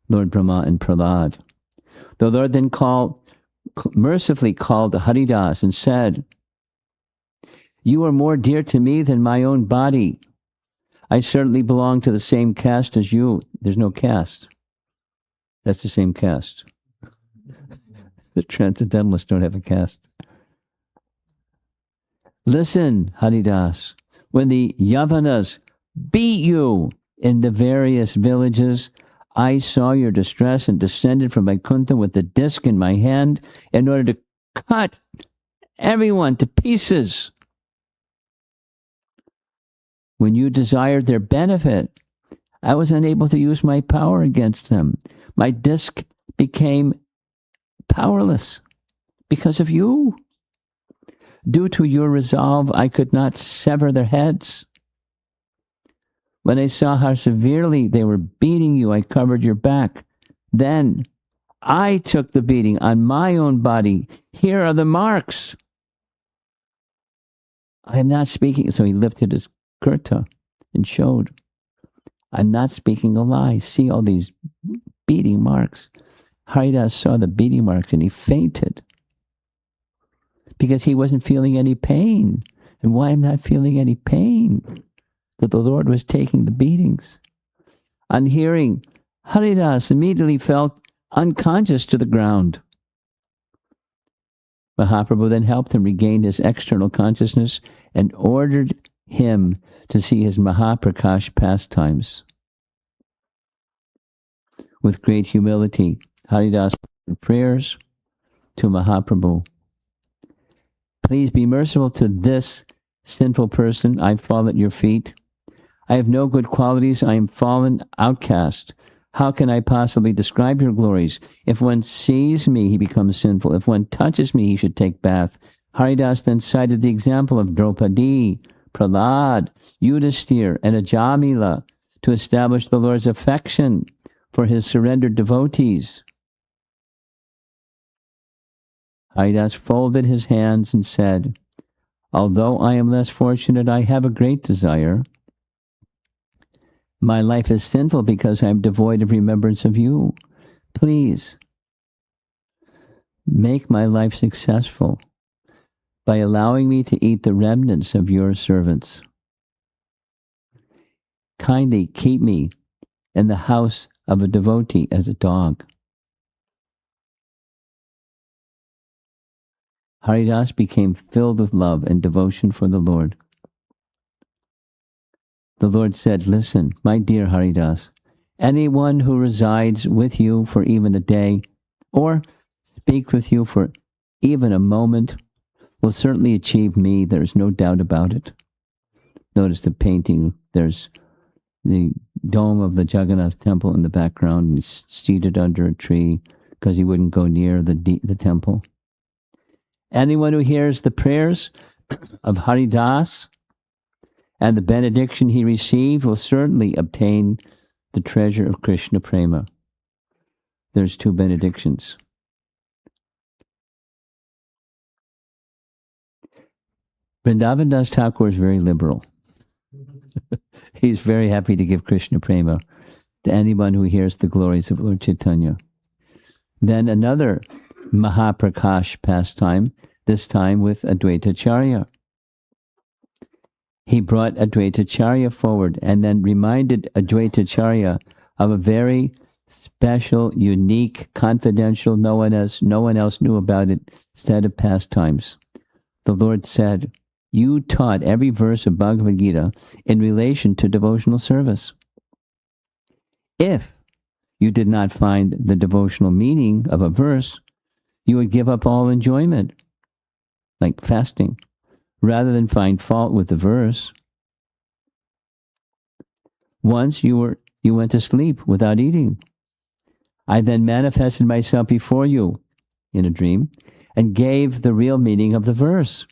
Lord Brahma and Prahlad. The Lord then mercifully called Haridas and said, "You are more dear to me than my own body. I certainly belong to the same caste as you." There's no caste. That's the same caste. The Transcendentalists don't have a caste. Listen, Haridas, when the Yavanas beat you in the various villages, I saw your distress and descended from Vaikuntha with the disc in my hand in order to cut everyone to pieces. When you desired their benefit, I was unable to use my power against them. My disc became powerless because of you. Due to your resolve, I could not sever their heads. When I saw how severely they were beating you, I covered your back. Then I took the beating on my own body. Here are the marks. I am not speaking. So he lifted his kurta and showed, I'm not speaking a lie. See all these beating marks. Haridas saw the beating marks and he fainted because he wasn't feeling any pain. And why am I not feeling any pain? That the Lord was taking the beatings. On hearing, Haridas immediately fell unconscious to the ground. Mahaprabhu then helped him regain his external consciousness and ordered him to see his Mahaprakash pastimes. With great humility, Haridas offered prayers to Mahaprabhu. Please be merciful to this sinful person. I fall at your feet. I have no good qualities. I am fallen outcast. How can I possibly describe your glories? If one sees me, he becomes sinful. If one touches me, he should take bath. Haridas then cited the example of Draupadi, Prahlad, Yudhisthira, and Ajamila to establish the Lord's affection for his surrendered devotees. Haridas folded his hands and said, although I am less fortunate, I have a great desire. My life is sinful because I am devoid of remembrance of you. Please, make my life successful by allowing me to eat the remnants of your servants. Kindly keep me in the house of a devotee as a dog. Haridas became filled with love and devotion for the Lord. The Lord said, listen, my dear Haridas, anyone who resides with you for even a day or speak with you for even a moment will certainly achieve me. There's no doubt about it. Notice the painting. There's the dome of the Jagannath temple in the background. And he's seated under a tree because he wouldn't go near the temple. Anyone who hears the prayers of Haridas and the benediction he received will certainly obtain the treasure of Krishna Prema. There's two benedictions. Vrindavan Das Thakur is very liberal. He's very happy to give Krishna Prema to anyone who hears the glories of Lord Chaitanya. Then another Mahaprakash pastime, this time with Advaita Charya. He brought Advaita Charya forward and then reminded Advaita Charya of a very special, unique, confidential, no one else knew about it, set of pastimes. The Lord said, you taught every verse of Bhagavad Gita in relation to devotional service. If you did not find the devotional meaning of a verse, you would give up all enjoyment, like fasting, rather than find fault with the verse. Once you went to sleep without eating. I then manifested myself before you in a dream and gave the real meaning of the verse.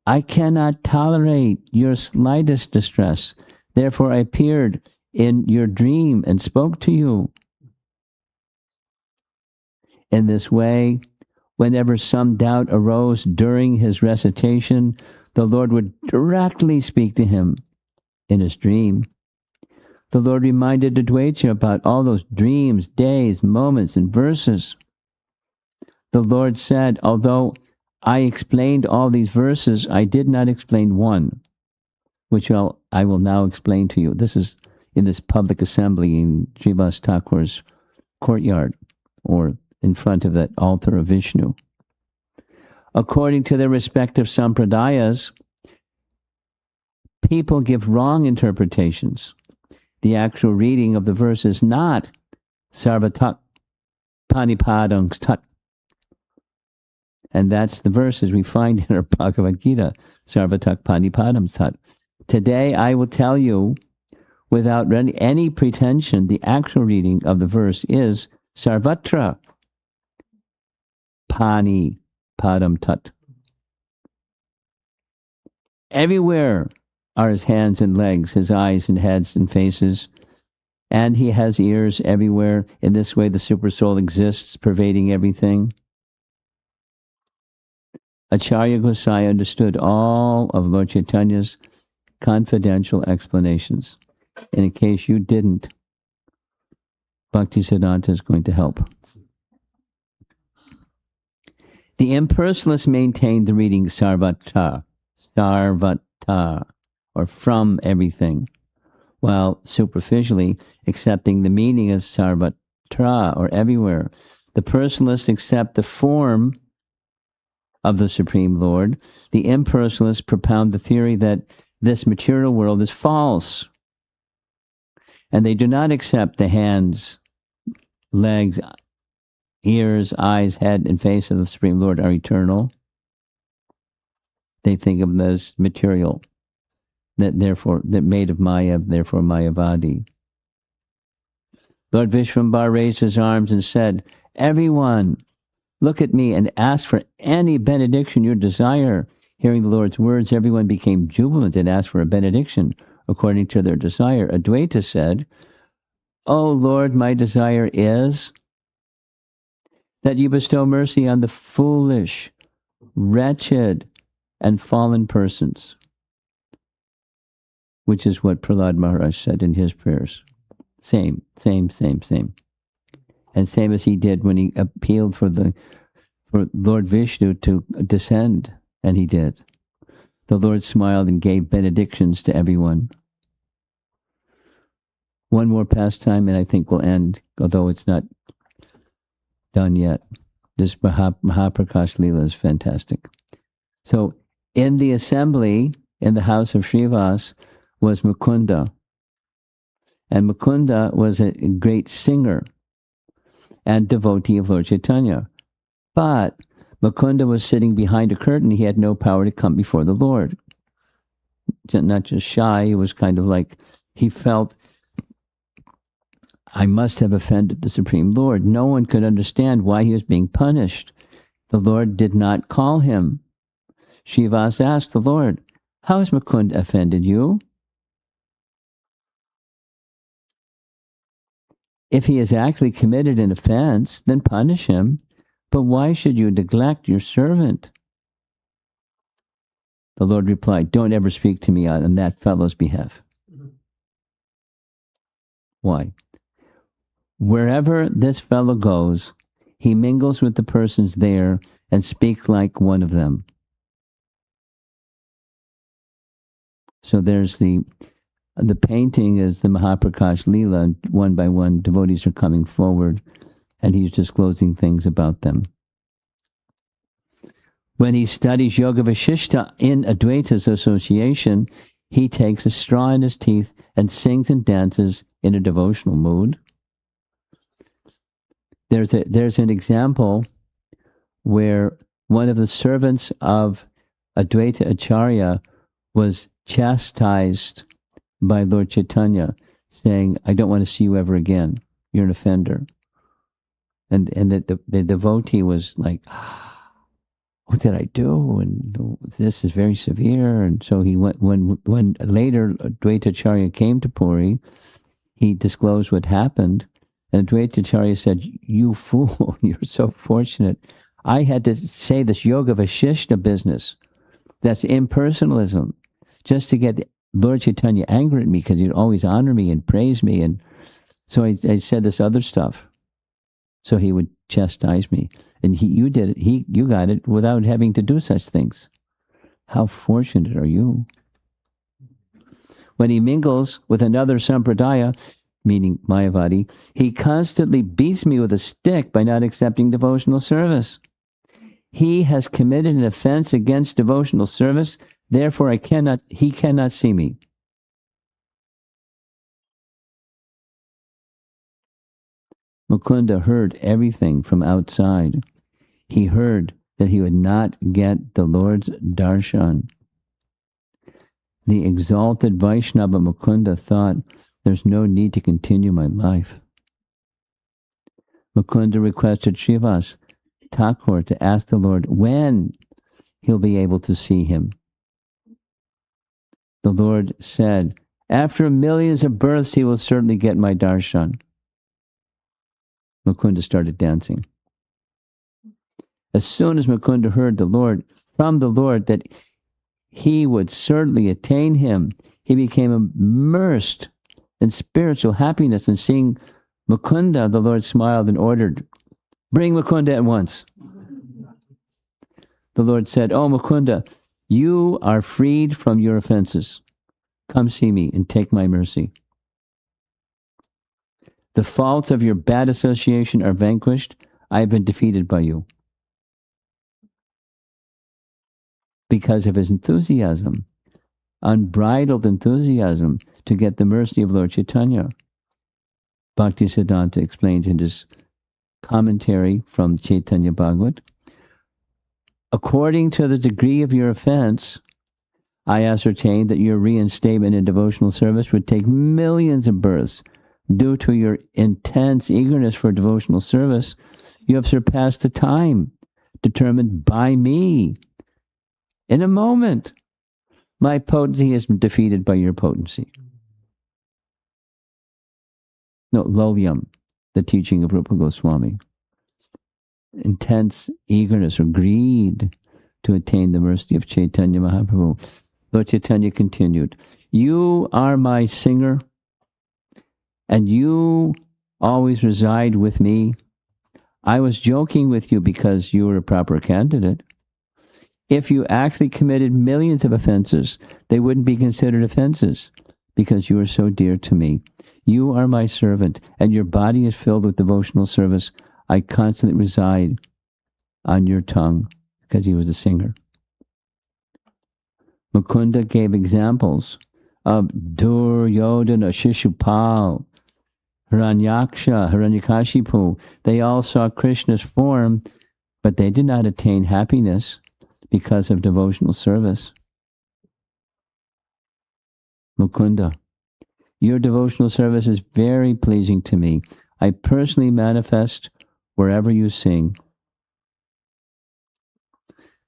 I cannot tolerate your slightest distress. Therefore I appeared in your dream and spoke to you. In this way, whenever some doubt arose during his recitation, the Lord would directly speak to him in his dream. The Lord reminded Advaita about all those dreams, days, moments, and verses. The Lord said, although I explained all these verses, I did not explain one, which I will now explain to you. This is in this public assembly in Srivas Thakur's courtyard, or in front of that altar of Vishnu. According to their respective sampradayas, people give wrong interpretations. The actual reading of the verse is not sarvatak panipadang tat. And that's the verses we find in our Bhagavad Gita, sarvatak panipadam tat. Today I will tell you, without any pretension, the actual reading of the verse is sarvatra pani padam tat. Everywhere are his hands and legs, his eyes and heads and faces, and he has ears everywhere. In this way, the Supersoul exists, pervading everything. Acharya Gosai understood all of Lord Chaitanya's confidential explanations. In case you didn't, Bhaktisiddhanta is going to help. The impersonalists maintained the reading sarvata, or from everything, while superficially accepting the meaning as sarvatra, or everywhere. The personalists accept the form of the Supreme Lord. The impersonalists propound the theory that this material world is false, and they do not accept the hands, legs, ears, eyes, head, and face of the Supreme Lord are eternal. They think of them as material, that made of Maya, therefore Mayavadi. Lord Vishvambar raised his arms and said, everyone, look at me and ask for any benediction you desire. Hearing the Lord's words, everyone became jubilant and asked for a benediction according to their desire. Advaita said, O Lord, my desire is that you bestow mercy on the foolish, wretched, and fallen persons, which is what Prahlad Maharaj said in his prayers. Same. And same as he did when he appealed for Lord Vishnu to descend, and he did. The Lord smiled and gave benedictions to everyone. One more pastime, and I think we'll end, although it's not done yet. This Mahaprakash Leela is fantastic. So, in the assembly, in the house of Srivas, was Mukunda. And Mukunda was a great singer and devotee of Lord Chaitanya. But Mukunda was sitting behind a curtain. He had no power to come before the Lord. Not just shy, he was kind of like, he felt, I must have offended the Supreme Lord. No one could understand why he was being punished. The Lord did not call him. Srivas asked the Lord, how has Mukunda offended you? If he has actually committed an offense, then punish him. But why should you neglect your servant? The Lord replied, don't ever speak to me on that fellow's behalf. Why? Wherever this fellow goes, he mingles with the persons there and speaks like one of them. So there's the painting is the Mahaprakash Leela. One by one, devotees are coming forward, and he's disclosing things about them. When he studies Yoga Vashishta in Advaita's association, he takes a straw in his teeth and sings and dances in a devotional mood. There's an example where one of the servants of Advaita Acharya was chastised by Lord Chaitanya, saying, I don't want to see you ever again. You're an offender. And the devotee was like, what did I do? And this is very severe. And so he went, when later Advaita Acharya came to Puri, he disclosed what happened. And Advaita Acharya said, you fool, you're so fortunate. I had to say this Yoga Vashishta business. That's impersonalism. Just to get Lord Chaitanya angry at me because he'd always honor me and praise me. And so I said this other stuff. So he would chastise me. And you did it. You got it without having to do such things. How fortunate are you? When he mingles with another sampradaya, meaning Mayavadi, he constantly beats me with a stick by not accepting devotional service. He has committed an offense against devotional service, therefore he cannot see me. Mukunda heard everything from outside. He heard that he would not get the Lord's darshan. The exalted Vaishnava Mukunda thought, there's no need to continue my life. Mukunda requested Srivas Thakur to ask the Lord when he'll be able to see him. The Lord said, after millions of births, he will certainly get my darshan. Mukunda started dancing. As soon as Mukunda heard from the Lord that he would certainly attain him, he became immersed in spiritual happiness. And seeing Mukunda, the Lord smiled and ordered, bring Mukunda at once. The Lord said, oh Mukunda, you are freed from your offenses. Come see me and take my mercy. The faults of your bad association are vanquished. I have been defeated by you. Because of his enthusiasm, unbridled enthusiasm to get the mercy of Lord Chaitanya. Bhaktisiddhanta explains in his commentary from Chaitanya Bhagavat, according to the degree of your offense, I ascertained that your reinstatement in devotional service would take millions of births. Due to your intense eagerness for devotional service, you have surpassed the time determined by me. In a moment, my potency has been defeated by your potency. No, Lolyam, the teaching of Rupa Goswami. Intense eagerness or greed to attain the mercy of Chaitanya Mahaprabhu. Lord Chaitanya continued, you are my singer, and you always reside with me. I was joking with you because you were a proper candidate. If you actually committed millions of offenses, they wouldn't be considered offenses because you are so dear to me. You are my servant, and your body is filled with devotional service. I constantly reside on your tongue because he was a singer. Mukunda gave examples of Duryodhana, Shishupal, Hiranyaksha, Hiranyakashipu. They all saw Krishna's form, but they did not attain happiness because of devotional service. Mukunda, your devotional service is very pleasing to me. I personally manifest wherever you sing.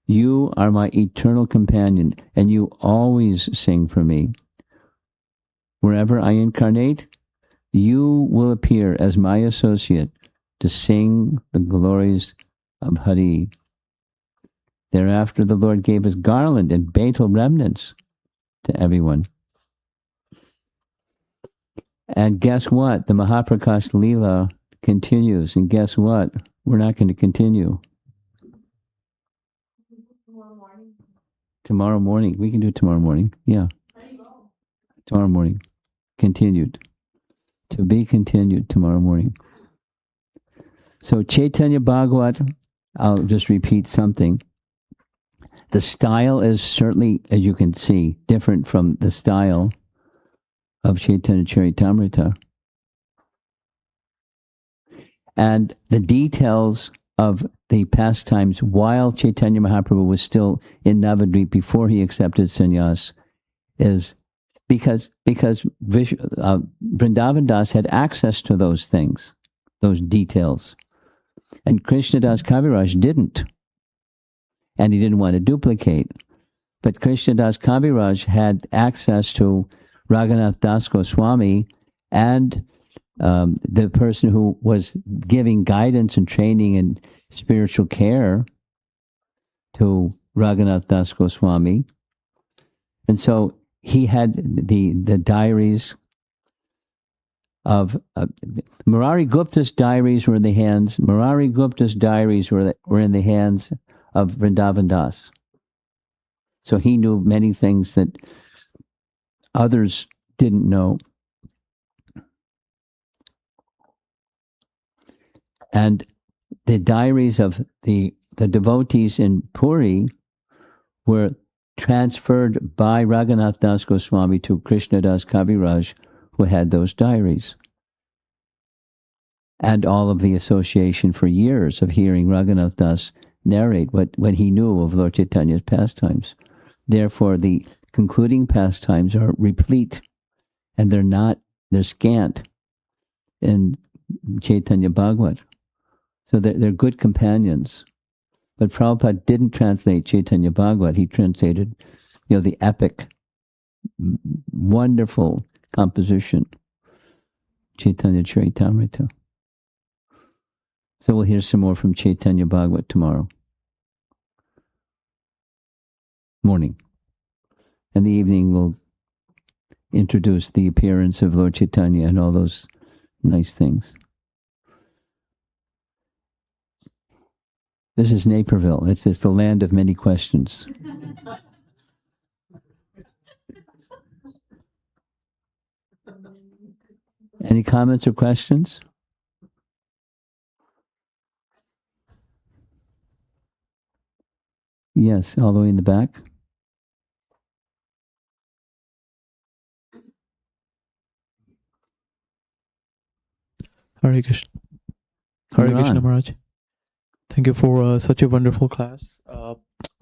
You are my eternal companion, and you always sing for me. Wherever I incarnate, you will appear as my associate to sing the glories of Hari. Thereafter, the Lord gave us garland and betel remnants to everyone. And guess what? The Mahaprakash Leela continues. And guess what? We're not going to continue. Tomorrow morning. We can do it tomorrow morning. Yeah. Tomorrow morning. Continued. To be continued tomorrow morning. So Chaitanya Bhagavat, I'll just repeat something. The style is certainly, as you can see, different from the style of Chaitanya Charitamrita. And the details of the pastimes while Chaitanya Mahaprabhu was still in Navadvip before he accepted sannyas is because Vrindavan Das had access to those things, those details. And Krishnadas Kaviraj didn't. And he didn't want to duplicate. But Krishnadas Kaviraj had access to Raghunath Das Goswami and the person who was giving guidance and training and spiritual care to Raghunath Das Goswami. And so he had the diaries of Murari Gupta's diaries were in the hands. Murari Gupta's diaries were in the hands of Vrindavan Das. So he knew many things that others didn't know. And the diaries of the devotees in Puri were transferred by Raghunath Das Goswami to Krishnadas Kaviraj, who had those diaries. And all of the association for years of hearing Raghunath Das narrate what he knew of Lord Chaitanya's pastimes. Therefore, the concluding pastimes are replete, and they're scant in Chaitanya Bhagavat. So they're good companions. But Prabhupada didn't translate Chaitanya Bhagavat. He translated, the epic, wonderful composition, Chaitanya Charitamrita. So we'll hear some more from Chaitanya Bhagavat tomorrow morning. And the evening we'll introduce the appearance of Lord Chaitanya and all those nice things. This is Naperville. It's the land of many questions. Any comments or questions? Yes, all the way in the back. Hare Krishna. Hare Krishna, Maharaj. Thank you for such a wonderful class.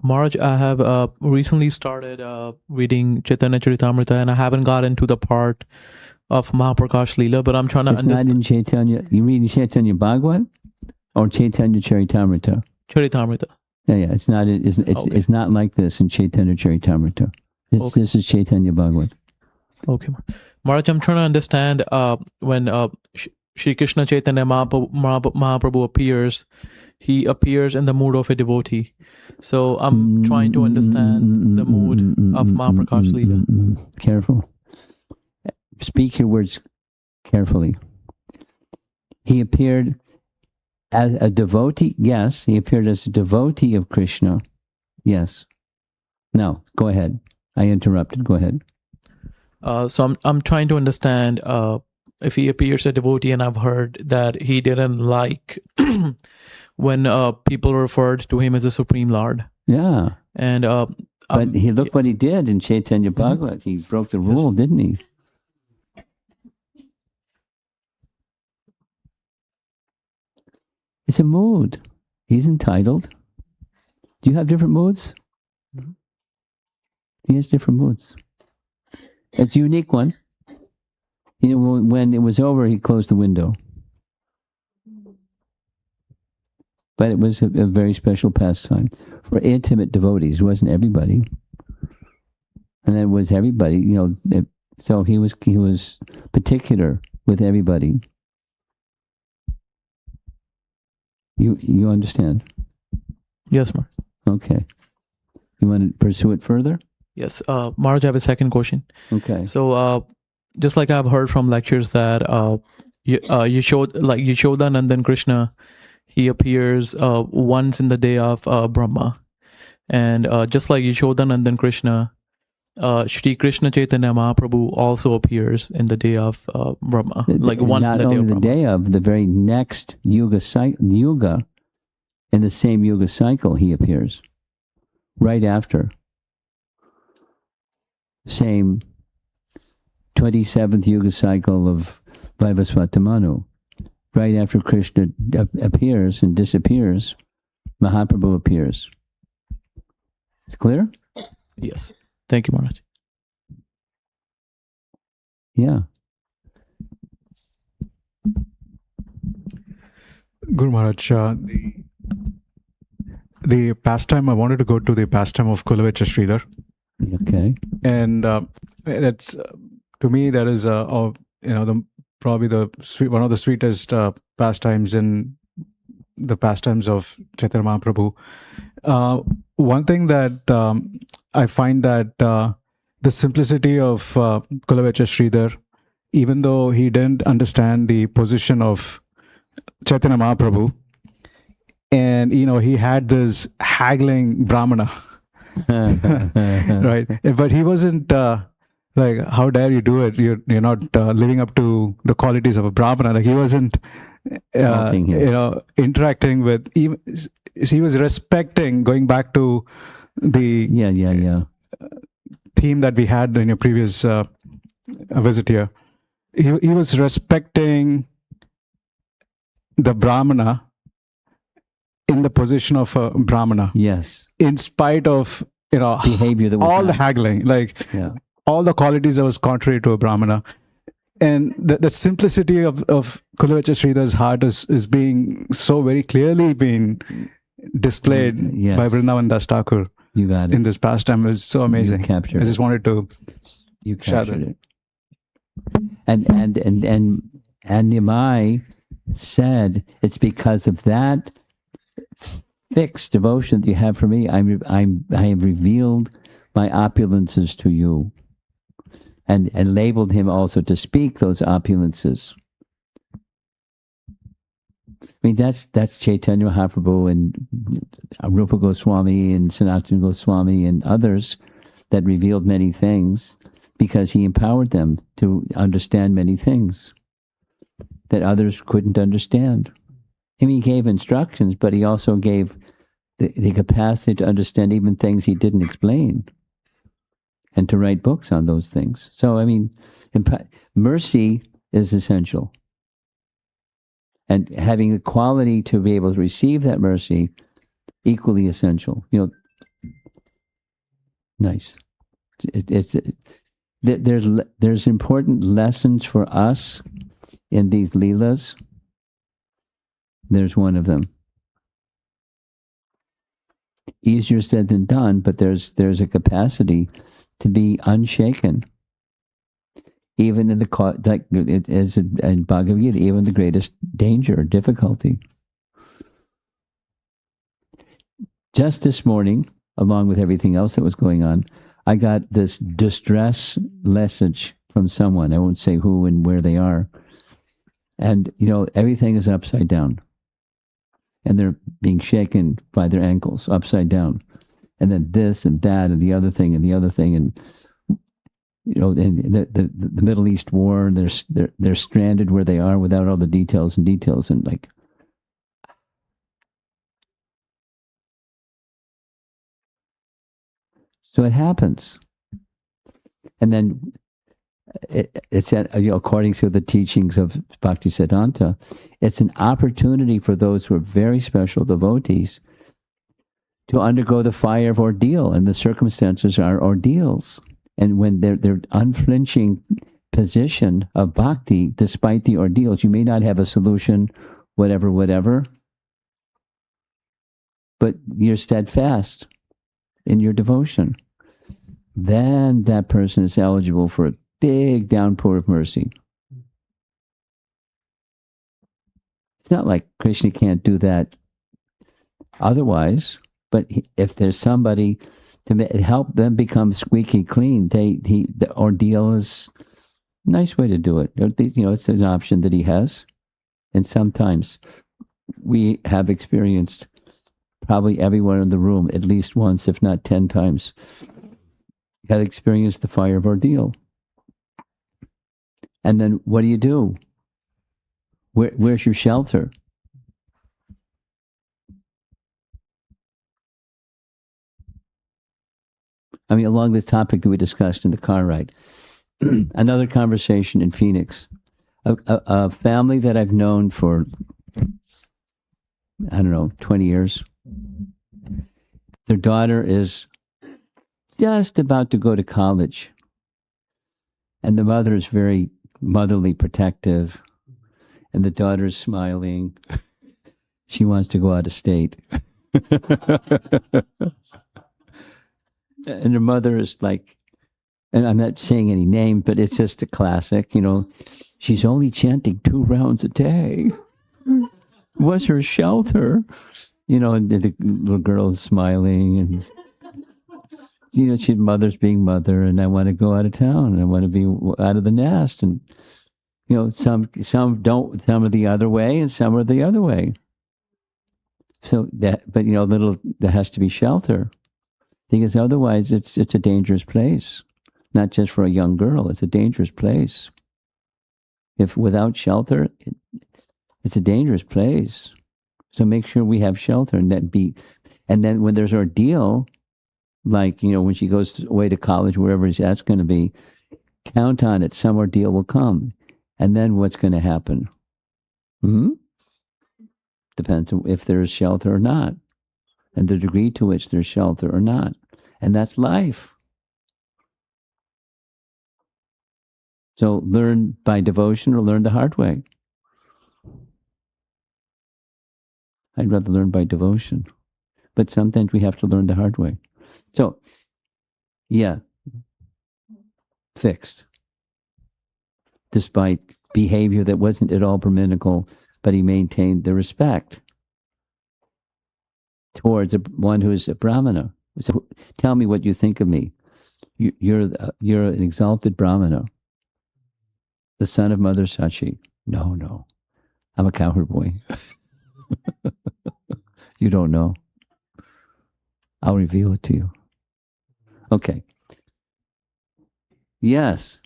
Maharaj, I have recently started reading Chaitanya Charitamrita, and I haven't gotten to the part of Mahaprakash Leela, but I'm trying to understand. It's not in Chaitanya. You reading Chaitanya Bhagavat or Chaitanya Charitamrita? Charitamrita. Yeah. It's not. It's not like this in Chaitanya Charitamrita. This is Chaitanya Bhagavat. Okay, Maharaj, I'm trying to understand when Shri Krishna Chaitanya Mahaprabhu appears, he appears in the mood of a devotee. So I'm trying to understand the mood of Mahaprakash Leela. Careful. Speak your words carefully. He appeared as a devotee. Yes, he appeared as a devotee of Krishna. Yes. No, go ahead. I interrupted. Go ahead. So I'm trying to understand if he appears a devotee, and I've heard that he didn't like when people referred to him as a Supreme Lord. Yeah. And but look what he did in Chaitanya Bhagavat. He broke the rule, didn't he? It's a mood. He's entitled. Do you have different moods? Mm-hmm. He has different moods. It's a unique one. When it was over, he closed the window. But it was a very special pastime for intimate devotees. It wasn't everybody. And it was everybody, so he was particular with everybody. You understand? Yes, ma'am. Okay. You want to pursue it further? Yes. Maharaj, I have a second question. Okay. So, just like I've heard from lectures that Yashodanandan Krishna, he appears once in the day of Brahma, and just like Yashodanandan Krishna, Shri Krishna Chaitanya Mahaprabhu also appears in the day of Brahma, like once in Not the day only of the Brahma. day of, the very next yuga, in the same yuga cycle, he appears. Right after. Same 27th yuga cycle of Vaivasvata Manu. Right after Krishna appears and disappears, Mahaprabhu appears. It's clear? Yes. Thank you, Maharaj. Yeah. Guru Maharaj, the pastime, I wanted to go to the pastime of Kulavecha Sridhar. Okay. And that's, to me, that is, probably one of the sweetest pastimes in the pastimes of Chaitanya Mahaprabhu. One thing that I find that the simplicity of Kulavecha Sridhar, even though he didn't understand the position of Chaitanya Mahaprabhu, and he had this haggling Brahmana, right? But he wasn't like, how dare you do it? You're not living up to the qualities of a Brahmana. Like, he wasn't interacting with, even he was respecting, going back to the theme that we had in your previous visit here. He was respecting the Brahmana in the position of a Brahmana. Yes. In spite of behavior that was all the haggling, all the qualities that was contrary to a Brahmana. And the simplicity of Kulavecha Sridhar's heart is being so very clearly being displayed by Vrindavan Das Thakur. You got it. In this pastime is so amazing. You captured I just wanted to captured it. And Nimai said, it's because of that fixed devotion that you have for me, I have revealed my opulences to you, and labeled him also to speak those opulences. I mean, that's Chaitanya Mahaprabhu and Rupa Goswami and Sanatana Goswami and others that revealed many things because he empowered them to understand many things that others couldn't understand. I mean, he gave instructions, but he also gave the capacity to understand even things he didn't explain and to write books on those things. So, I mean, mercy is essential. And having the quality to be able to receive that mercy, equally essential. Nice. There's important lessons for us in these leelas. There's one of them. Easier said than done, but there's a capacity to be unshaken. Even in in Bhagavad Gita, even the greatest danger, difficulty. Just this morning, along with everything else that was going on, I got this distress message from someone. I won't say who and where they are. And, everything is upside down. And they're being shaken by their ankles upside down. And then this and that and the other thing and the other thing. And, in the Middle East war, they're stranded where they are without all the details. And like, so it happens. And then it's according to the teachings of Bhaktisiddhanta, it's an opportunity for those who are very special devotees to undergo the fire of ordeal, and the circumstances are ordeals. And when their unflinching position of bhakti, despite the ordeals, you may not have a solution, whatever, but you're steadfast in your devotion. Then that person is eligible for a big downpour of mercy. It's not like Krishna can't do that otherwise, But if there's somebody to help them become squeaky clean, the ordeal is a nice way to do it. It's an option that he has. And sometimes we have experienced, probably everyone in the room, at least once, if not 10 times, had experienced the fire of ordeal. And then what do? Where's your shelter? I mean, along this topic that we discussed in the car ride, another conversation in Phoenix, a family that I've known for, 20 years. Their daughter is just about to go to college. And the mother is very motherly protective. And the daughter is smiling. She wants to go out of state. And her mother is like, and I'm not saying any name, but it's just a classic, she's only chanting 2 rounds a day. What's her shelter? And the little girl is smiling, and she's mother's being mother, and I want to go out of town, and I want to be out of the nest, and some don't, some are the other way, and some are the other way. So but there has to be shelter, because otherwise it's a dangerous place, not just for a young girl. It's a dangerous place. If without shelter, it's a dangerous place. So make sure we have shelter, and then when there's ordeal, like, when she goes away to college, wherever that's going to be, count on it. Some ordeal will come. And then what's going to happen? Depends on if there's shelter or not, and the degree to which there's shelter or not. And that's life. So learn by devotion or learn the hard way. I'd rather learn by devotion. But sometimes we have to learn the hard way. So, yeah, fixed. Despite behavior that wasn't at all Brahminical, but he maintained the respect towards one who is a Brahmana. So tell me what you think of me. You're an exalted Brahmana, the son of Mother Sachi. No, I'm a cowherd boy. You don't know. I'll reveal it to you. Okay. Yes.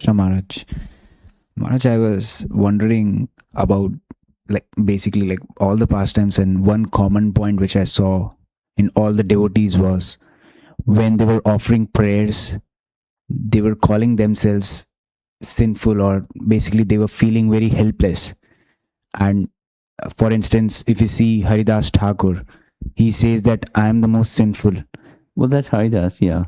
Maharaj. Maharaj, I was wondering about basically all the pastimes, and one common point which I saw in all the devotees was when they were offering prayers, they were calling themselves sinful, or basically they were feeling very helpless. And for instance, if you see Haridas Thakur, he says that I am the most sinful. Well, that's Haridas, yeah.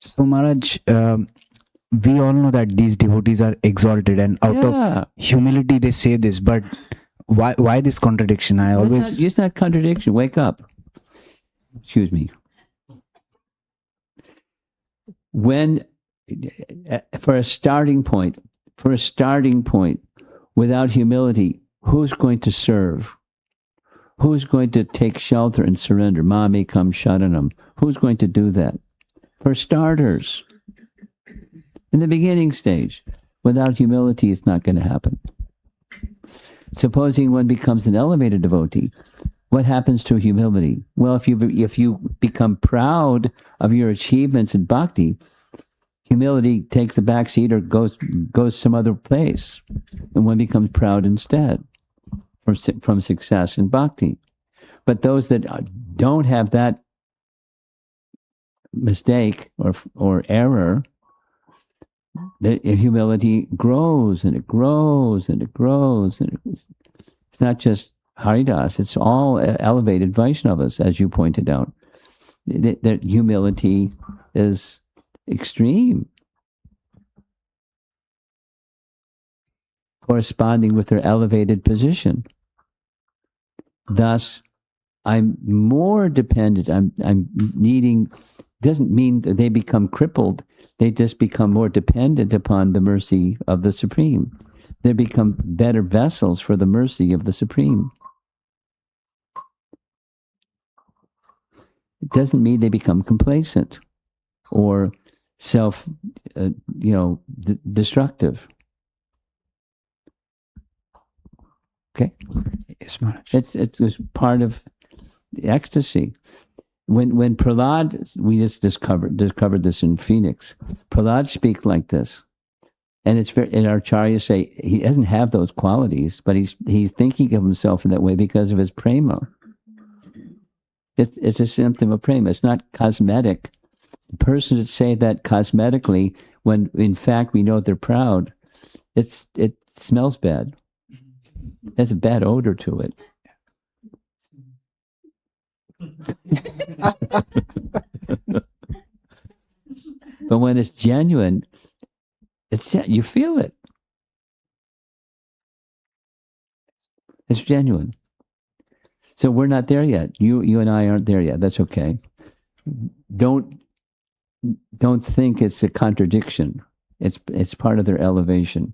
So Maharaj, we all know that these devotees are exalted, and out of humility they say this, but why this contradiction? It's not contradiction. Wake up. Excuse me. For a starting point, without humility, who's going to serve? Who's going to take shelter and surrender? Mami kam sharanam. Who's going to do that? For starters, in the beginning stage, without humility, it's not going to happen. Supposing one becomes an elevated devotee, what happens to humility? Well, if you become proud of your achievements in bhakti, humility takes a back seat or goes some other place, and one becomes proud instead from success in bhakti. But those that don't have that mistake or error, the humility grows and it grows and it grows, and it's not just Haridas, it's all elevated Vaishnavas, as you pointed out. That humility is extreme, corresponding with their elevated position. Thus, I'm more dependent. I'm needing. Doesn't mean that they become crippled. They just become more dependent upon the mercy of the Supreme. they become better vessels for the mercy of the Supreme. It doesn't mean they become complacent or destructive. Okay, Yes, Maharaj. it was part of the ecstasy. When Prahlad, we just discovered this in Phoenix. Prahlad speak like this, and it's very. And our acharyas say he doesn't have those qualities, but he's thinking of himself in that way because of his prema. It's a symptom of prema. It's not cosmetic. The person would say that cosmetically, when in fact we know they're proud, it smells bad. There's a bad odor to it. But when it's genuine, you feel it. It's genuine. So we're not there yet. You and I aren't there yet. That's okay. Don't think it's a contradiction. It's part of their elevation.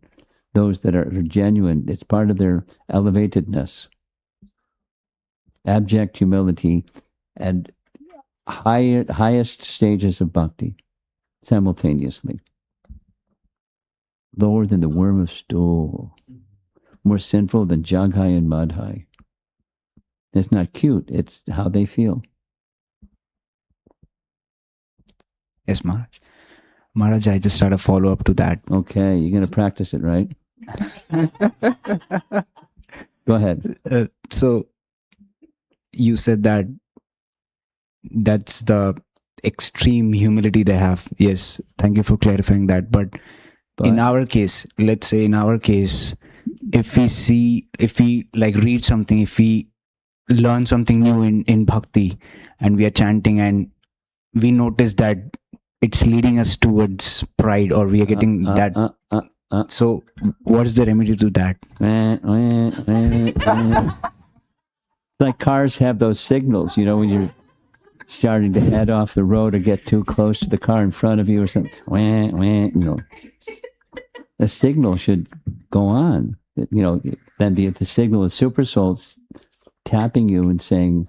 Those that are genuine, it's part of their elevatedness. Abject humility and highest stages of bhakti simultaneously. Lower than the worm of stool. More sinful than Jaghai and Madhai. It's not cute. It's how they feel. Yes, Maharaj. Maharaj, I just had a follow-up to that. Okay, you're going to practice it, right? Go ahead. So you said that that's the extreme humility they have. Yes, thank you for clarifying that. But in our case, let's say in our case, if we like read something, if we learn something new in bhakti and we are chanting and we notice that it's leading us towards pride or we are getting that. So what's the remedy to that? Like cars have those signals, when you're starting to head off the road or get too close to the car in front of you or something. The signal should go on. Then the signal is super soul's tapping you and saying,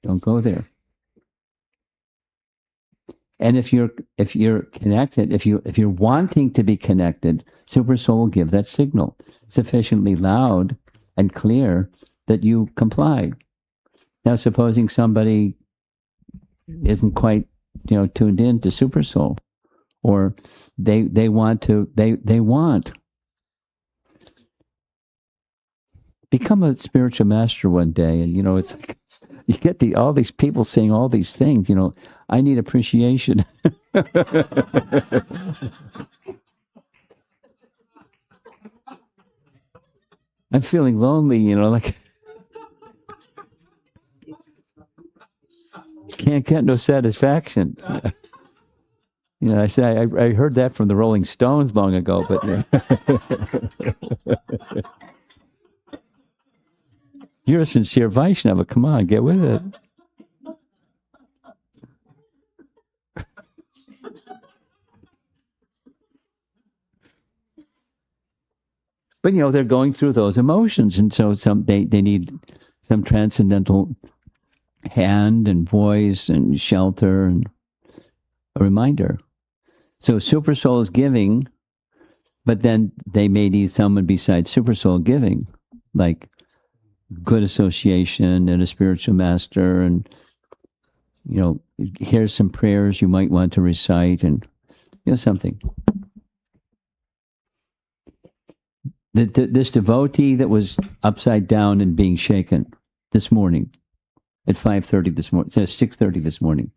don't go there. And if you're connected, if you're wanting to be connected, Super Soul will give that signal sufficiently loud and clear that you comply. Now, supposing somebody isn't quite tuned in to Super Soul, or they want become a spiritual master one day, and it's like you get all these people saying all these things. I need appreciation. I'm feeling lonely, like can't get no satisfaction. I say I heard that from the Rolling Stones long ago, but you're a sincere Vaishnava. Come on, get with it. But they're going through those emotions, and so they need some transcendental hand and voice and shelter and a reminder. So Super Soul is giving, but then they may need someone besides Super Soul giving, like good association and a spiritual master, and here's some prayers you might want to recite, and something. This devotee that was upside down and being shaken this morning at 5:30 this morning, 6:30 this morning.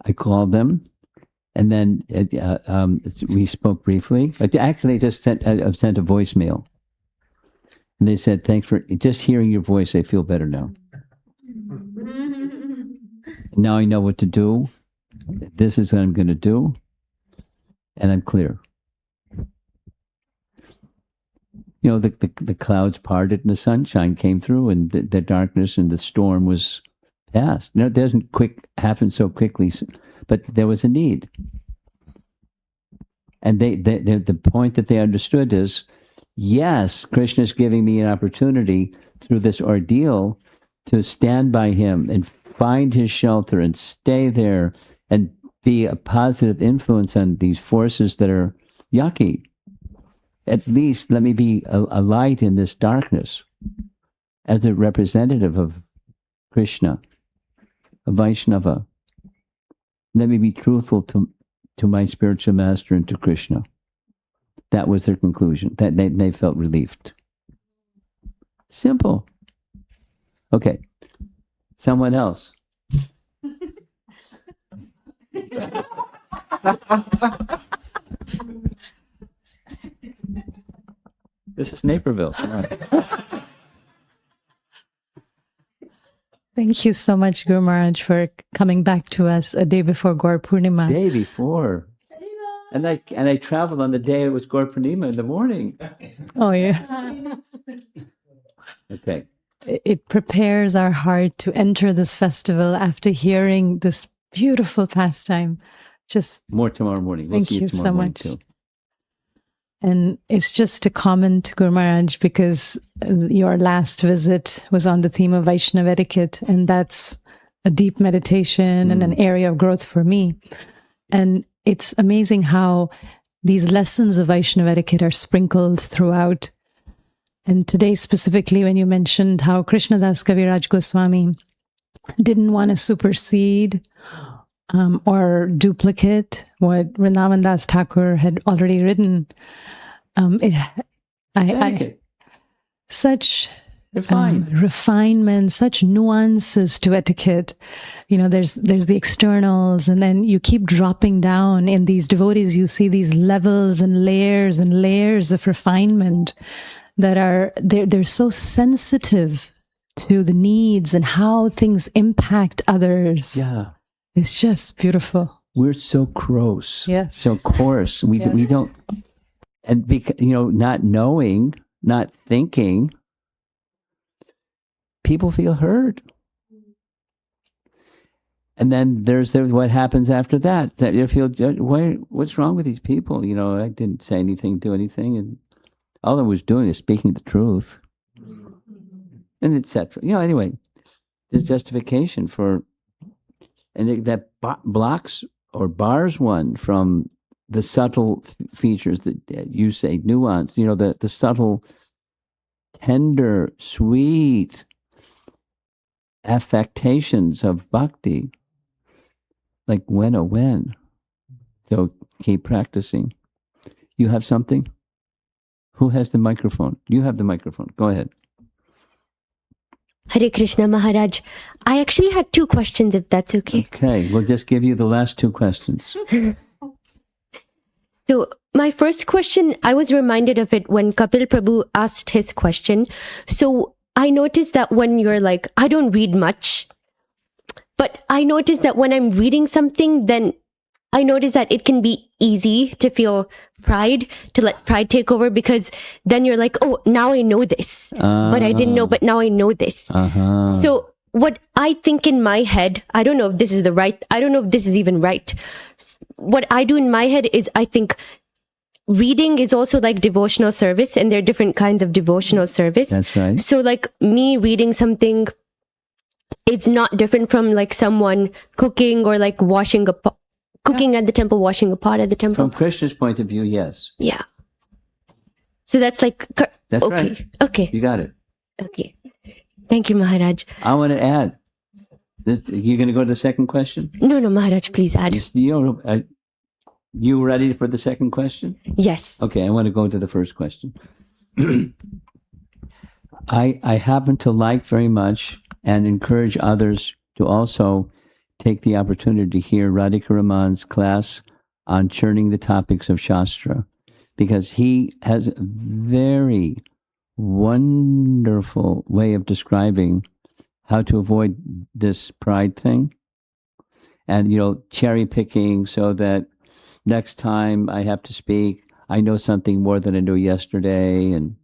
I called them, and then we spoke briefly. Actually, I just sent a voicemail, and they said, "Thanks for just hearing your voice. I feel better now. Now I know what to do. This is what I'm going to do, and I'm clear." The clouds parted and the sunshine came through, and the darkness and the storm was past. It doesn't happen so quickly, but there was a need. And the point that they understood is, yes, Krishna is giving me an opportunity through this ordeal to stand by him and find his shelter and stay there and be a positive influence on these forces that are yucky. At least let me be a light in this darkness as a representative of Krishna, a Vaishnava. Let me be truthful to my spiritual master and to Krishna. That was their conclusion. That they felt relieved. Simple. Okay. Someone else. This is Naperville. Come on. Thank you so much, Guru Maharaj, for coming back to us a day before Gaur Purnima. Day before. And I traveled on the day it was Gaur Purnima in the morning. Oh, yeah. Okay. It prepares our heart to enter this festival after hearing this beautiful pastime. Just more tomorrow morning. We'll thank see you tomorrow so morning much. too. And it's just a comment, Guru Maharaj, because your last visit was on the theme of Vaishnava etiquette, and that's a deep meditation and an area of growth for me. And it's amazing how these lessons of Vaishnava etiquette are sprinkled throughout. And today, specifically, when you mentioned how Krishnadas Kaviraj Goswami didn't want to supersede or duplicate what Vrindavan Das Thakur had already written, such refinement, such nuances to etiquette. You know, there's the externals, and then you keep dropping down in these devotees. You see these levels and layers of refinement that are they're so sensitive to the needs and how things impact others. Yeah. It's just beautiful. We're so gross. Yes. So coarse. We don't, and not knowing, not thinking, people feel hurt. And then there's what happens after that. That you feel, what's wrong with these people? I didn't say anything, do anything, and all I was doing is speaking the truth, and etc. Anyway, there's justification for, and that blocks or bars one from the subtle features that you say, nuance. The subtle, tender, sweet affectations of bhakti, like when. So keep practicing. You have something? Who has the microphone? You have the microphone. Go ahead. Hare Krishna Maharaj. I actually had 2 questions, if that's okay. Okay, we'll just give you the last 2 questions. So my first question, I was reminded of it when Kapil Prabhu asked his question. So I noticed that when you're like, I don't read much, but I noticed that when I'm reading something, then I noticed that it can be easy to feel pride, to let pride take over, because then you're like, oh, now I know this, but I didn't know, but now I know this. So what I think in my head, I don't know if this is even right. What I do in my head is I think reading is also like devotional service, and there are different kinds of devotional service. That's right. So like me reading something, it's not different from like someone cooking or like washing a pot. Cooking at the temple, washing a pot at the temple. From Krishna's point of view, yes. Yeah. So that's like... That's okay. right. Okay. You got it. Okay. Thank you, Maharaj. I want to add. You're going to go to the second question? No, Maharaj, please add. You ready for the second question? Yes. Okay, I want to go to the first question. I happen to like very much and encourage others to also take the opportunity to hear Radhika Raman's class on churning the topics of Shastra, because he has a very wonderful way of describing how to avoid this pride thing, and cherry picking so that next time I have to speak, I know something more than I knew yesterday, and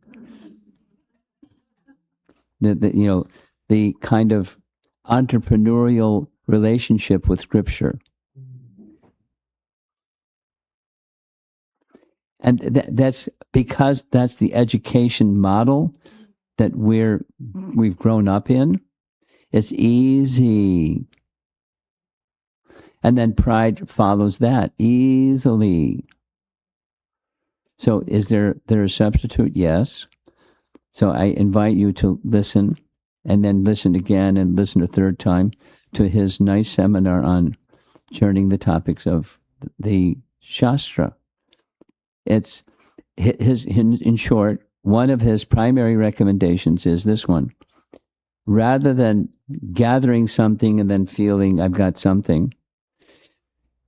the kind of entrepreneurial relationship with Scripture. And that's because that's the education model that we've grown up in. It's easy. And then pride follows that easily. So is there a substitute? Yes. So I invite you to listen and then listen again and listen a third time to his nice seminar on churning the topics of the Shastra. It's in short, one of his primary recommendations is this one. Rather than gathering something and then feeling I've got something,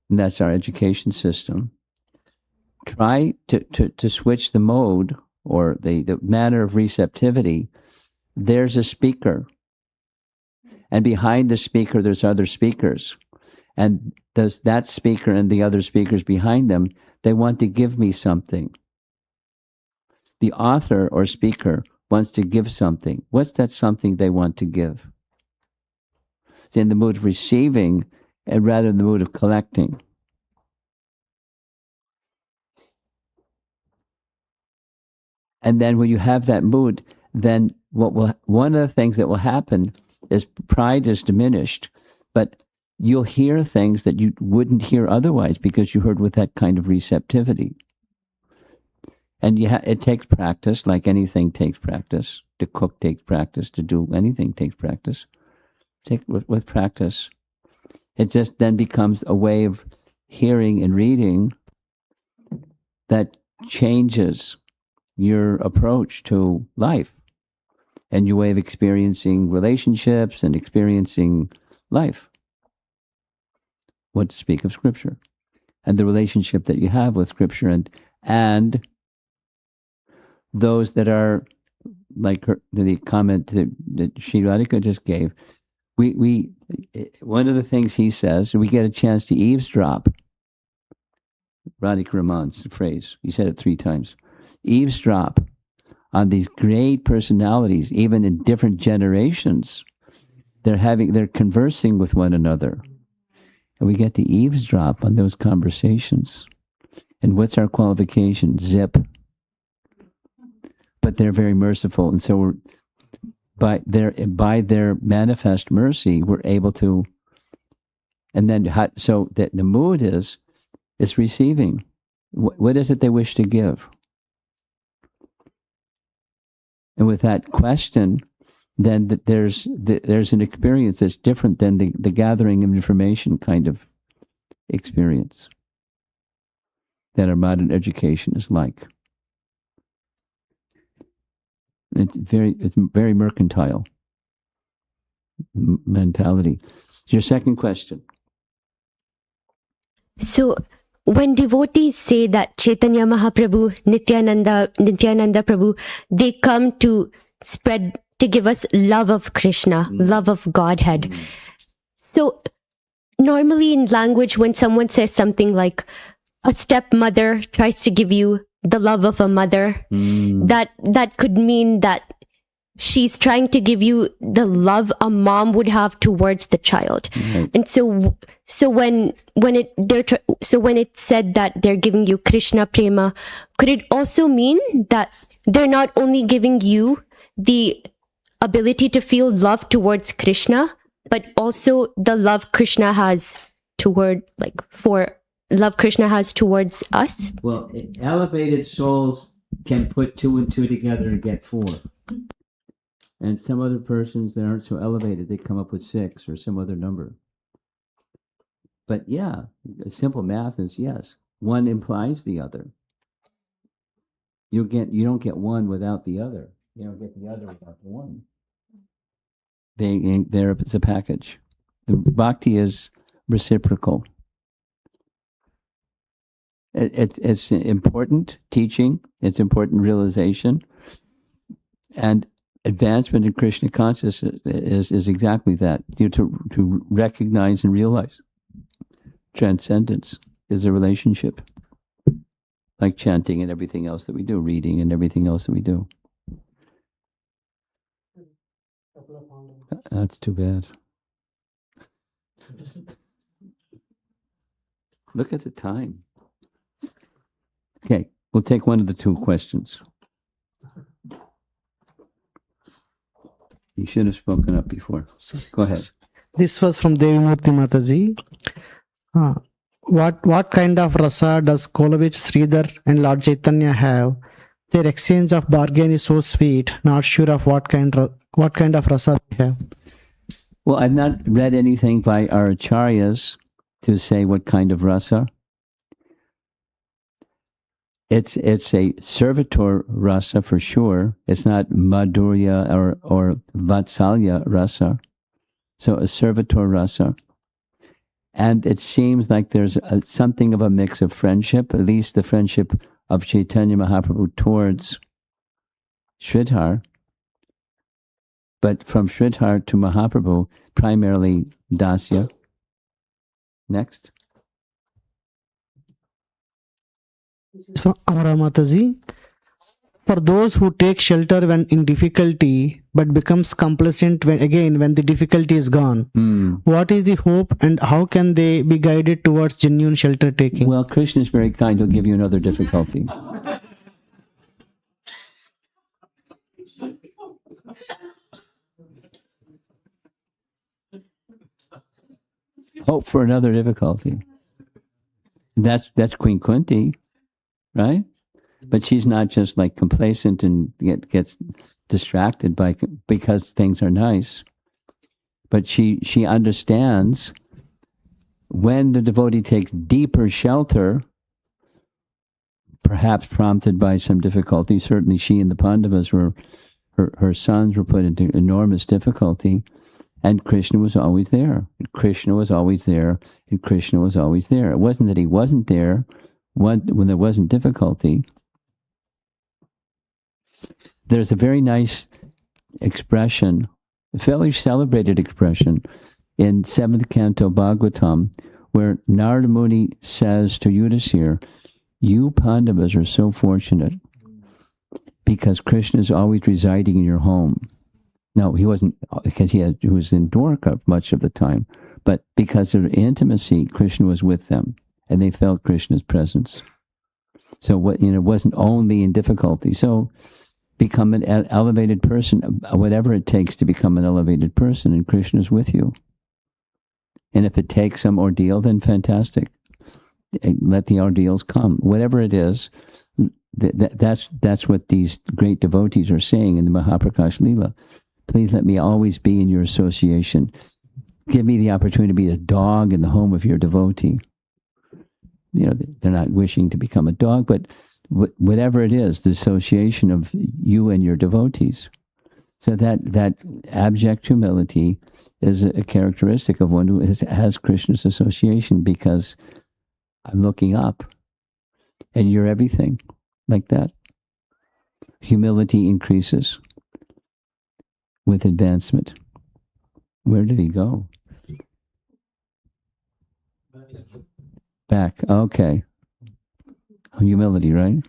and that's our education system, try to switch the mode or the manner of receptivity. There's a speaker. And behind the speaker, there's other speakers. And that speaker and the other speakers behind them, they want to give me something. The author or speaker wants to give something. What's that something they want to give? It's in the mood of receiving and rather than the mood of collecting. And then when you have that mood, then one of the things that will happen is pride is diminished, but you'll hear things that you wouldn't hear otherwise because you heard with that kind of receptivity. And it takes practice, like anything takes practice. To cook takes practice. To do anything takes practice. With practice, it just then becomes a way of hearing and reading that changes your approach to life and your way of experiencing relationships and experiencing life. What to speak of Scripture and the relationship that you have with Scripture and those that are like the comment that Sri Radhika just gave. We one of the things he says, we get a chance to eavesdrop. Radhika Raman's phrase. He said it 3 times. Eavesdrop on these great personalities, even in different generations. They're conversing with one another. And we get to eavesdrop on those conversations. And what's our qualification? Zip. But they're very merciful. And so by their manifest mercy, we're able to, and then, so that the mood is receiving. What is it they wish to give? And with that question, then there's an experience that's different than the gathering of information kind of experience that our modern education is like. It's very mercantile mentality. Your second question. So, when devotees say that Chaitanya Mahaprabhu, Nityananda Prabhu, they come to give us love of Krishna, love of Godhead. So, normally in language, when someone says something like, a stepmother tries to give you the love of a mother, that could mean that she's trying to give you the love a mom would have towards the child. And so when it said that they're giving you Krishna prema, could it also mean that they're not only giving you the ability to feel love towards Krishna, but also the love Krishna has towards us? Well, elevated souls can put 2 and 2 together and get 4. And some other persons that aren't so elevated, they come up with 6 or some other number. But yeah, simple math is yes. One implies the other. You don't get one without the other. You don't get the other without the one. It's a package. The bhakti is reciprocal. It's important teaching. It's important realization. And advancement in Krishna consciousness is exactly that. To recognize and realize transcendence is a relationship, like chanting and everything else that we do, reading and everything else that we do. That's too bad. Look at the time. Okay, We'll take one of the two questions. You should have spoken up before. Go ahead. This was from Devimurti Mataji. What kind of rasa does Kolovich, Sridhar and Lord Chaitanya have? Their exchange of bargain is so sweet. Not sure of what kind of rasa they have. Well, I've not read anything by our acharyas to say what kind of rasa. It's a servitor rasa for sure. It's not madhurya or vatsalya rasa. So a servitor rasa. And it seems like there's something of a mix of friendship, at least the friendship of Chaitanya Mahaprabhu towards Sridhar. But from Sridhar to Mahaprabhu, primarily Dasya. Next. From Amara Mataji. For those who take shelter when in difficulty, but becomes complacent when the difficulty is gone, what is the hope and how can they be guided towards genuine shelter taking? Well, Krishna is very kind. He'll give you another difficulty. Hope for another difficulty. That's Queen Kunti, right? But she's not just like complacent and gets distracted because things are nice. But she understands when the devotee takes deeper shelter, perhaps prompted by some difficulty. Certainly she and the Pandavas her sons were put into enormous difficulty, and Krishna was always there. Krishna was always there, and Krishna was always there. It wasn't that he wasn't there when there wasn't difficulty. There's a very nice expression, a fairly celebrated expression in 7th Canto Bhagavatam, where Narada Muni says to Yudhisthira, you Pandavas are so fortunate because Krishna is always residing in your home. No, he wasn't, because he was in Dwarka much of the time, but because of intimacy, Krishna was with them, and they felt Krishna's presence. So it wasn't only in difficulty. So become an elevated person, whatever it takes to become an elevated person, and Krishna's with you. And if it takes some ordeal, then fantastic. Let the ordeals come. Whatever it is, that's what these great devotees are saying in the Mahaprakash Leela. Please let me always be in your association. Give me the opportunity to be a dog in the home of your devotee. They're not wishing to become a dog, but whatever it is, the association of you and your devotees. So that abject humility is a characteristic of one who has Krishna's association, because I'm looking up and you're everything, like that. Humility increases with advancement. Where did he go? Back. Okay. Humility, right?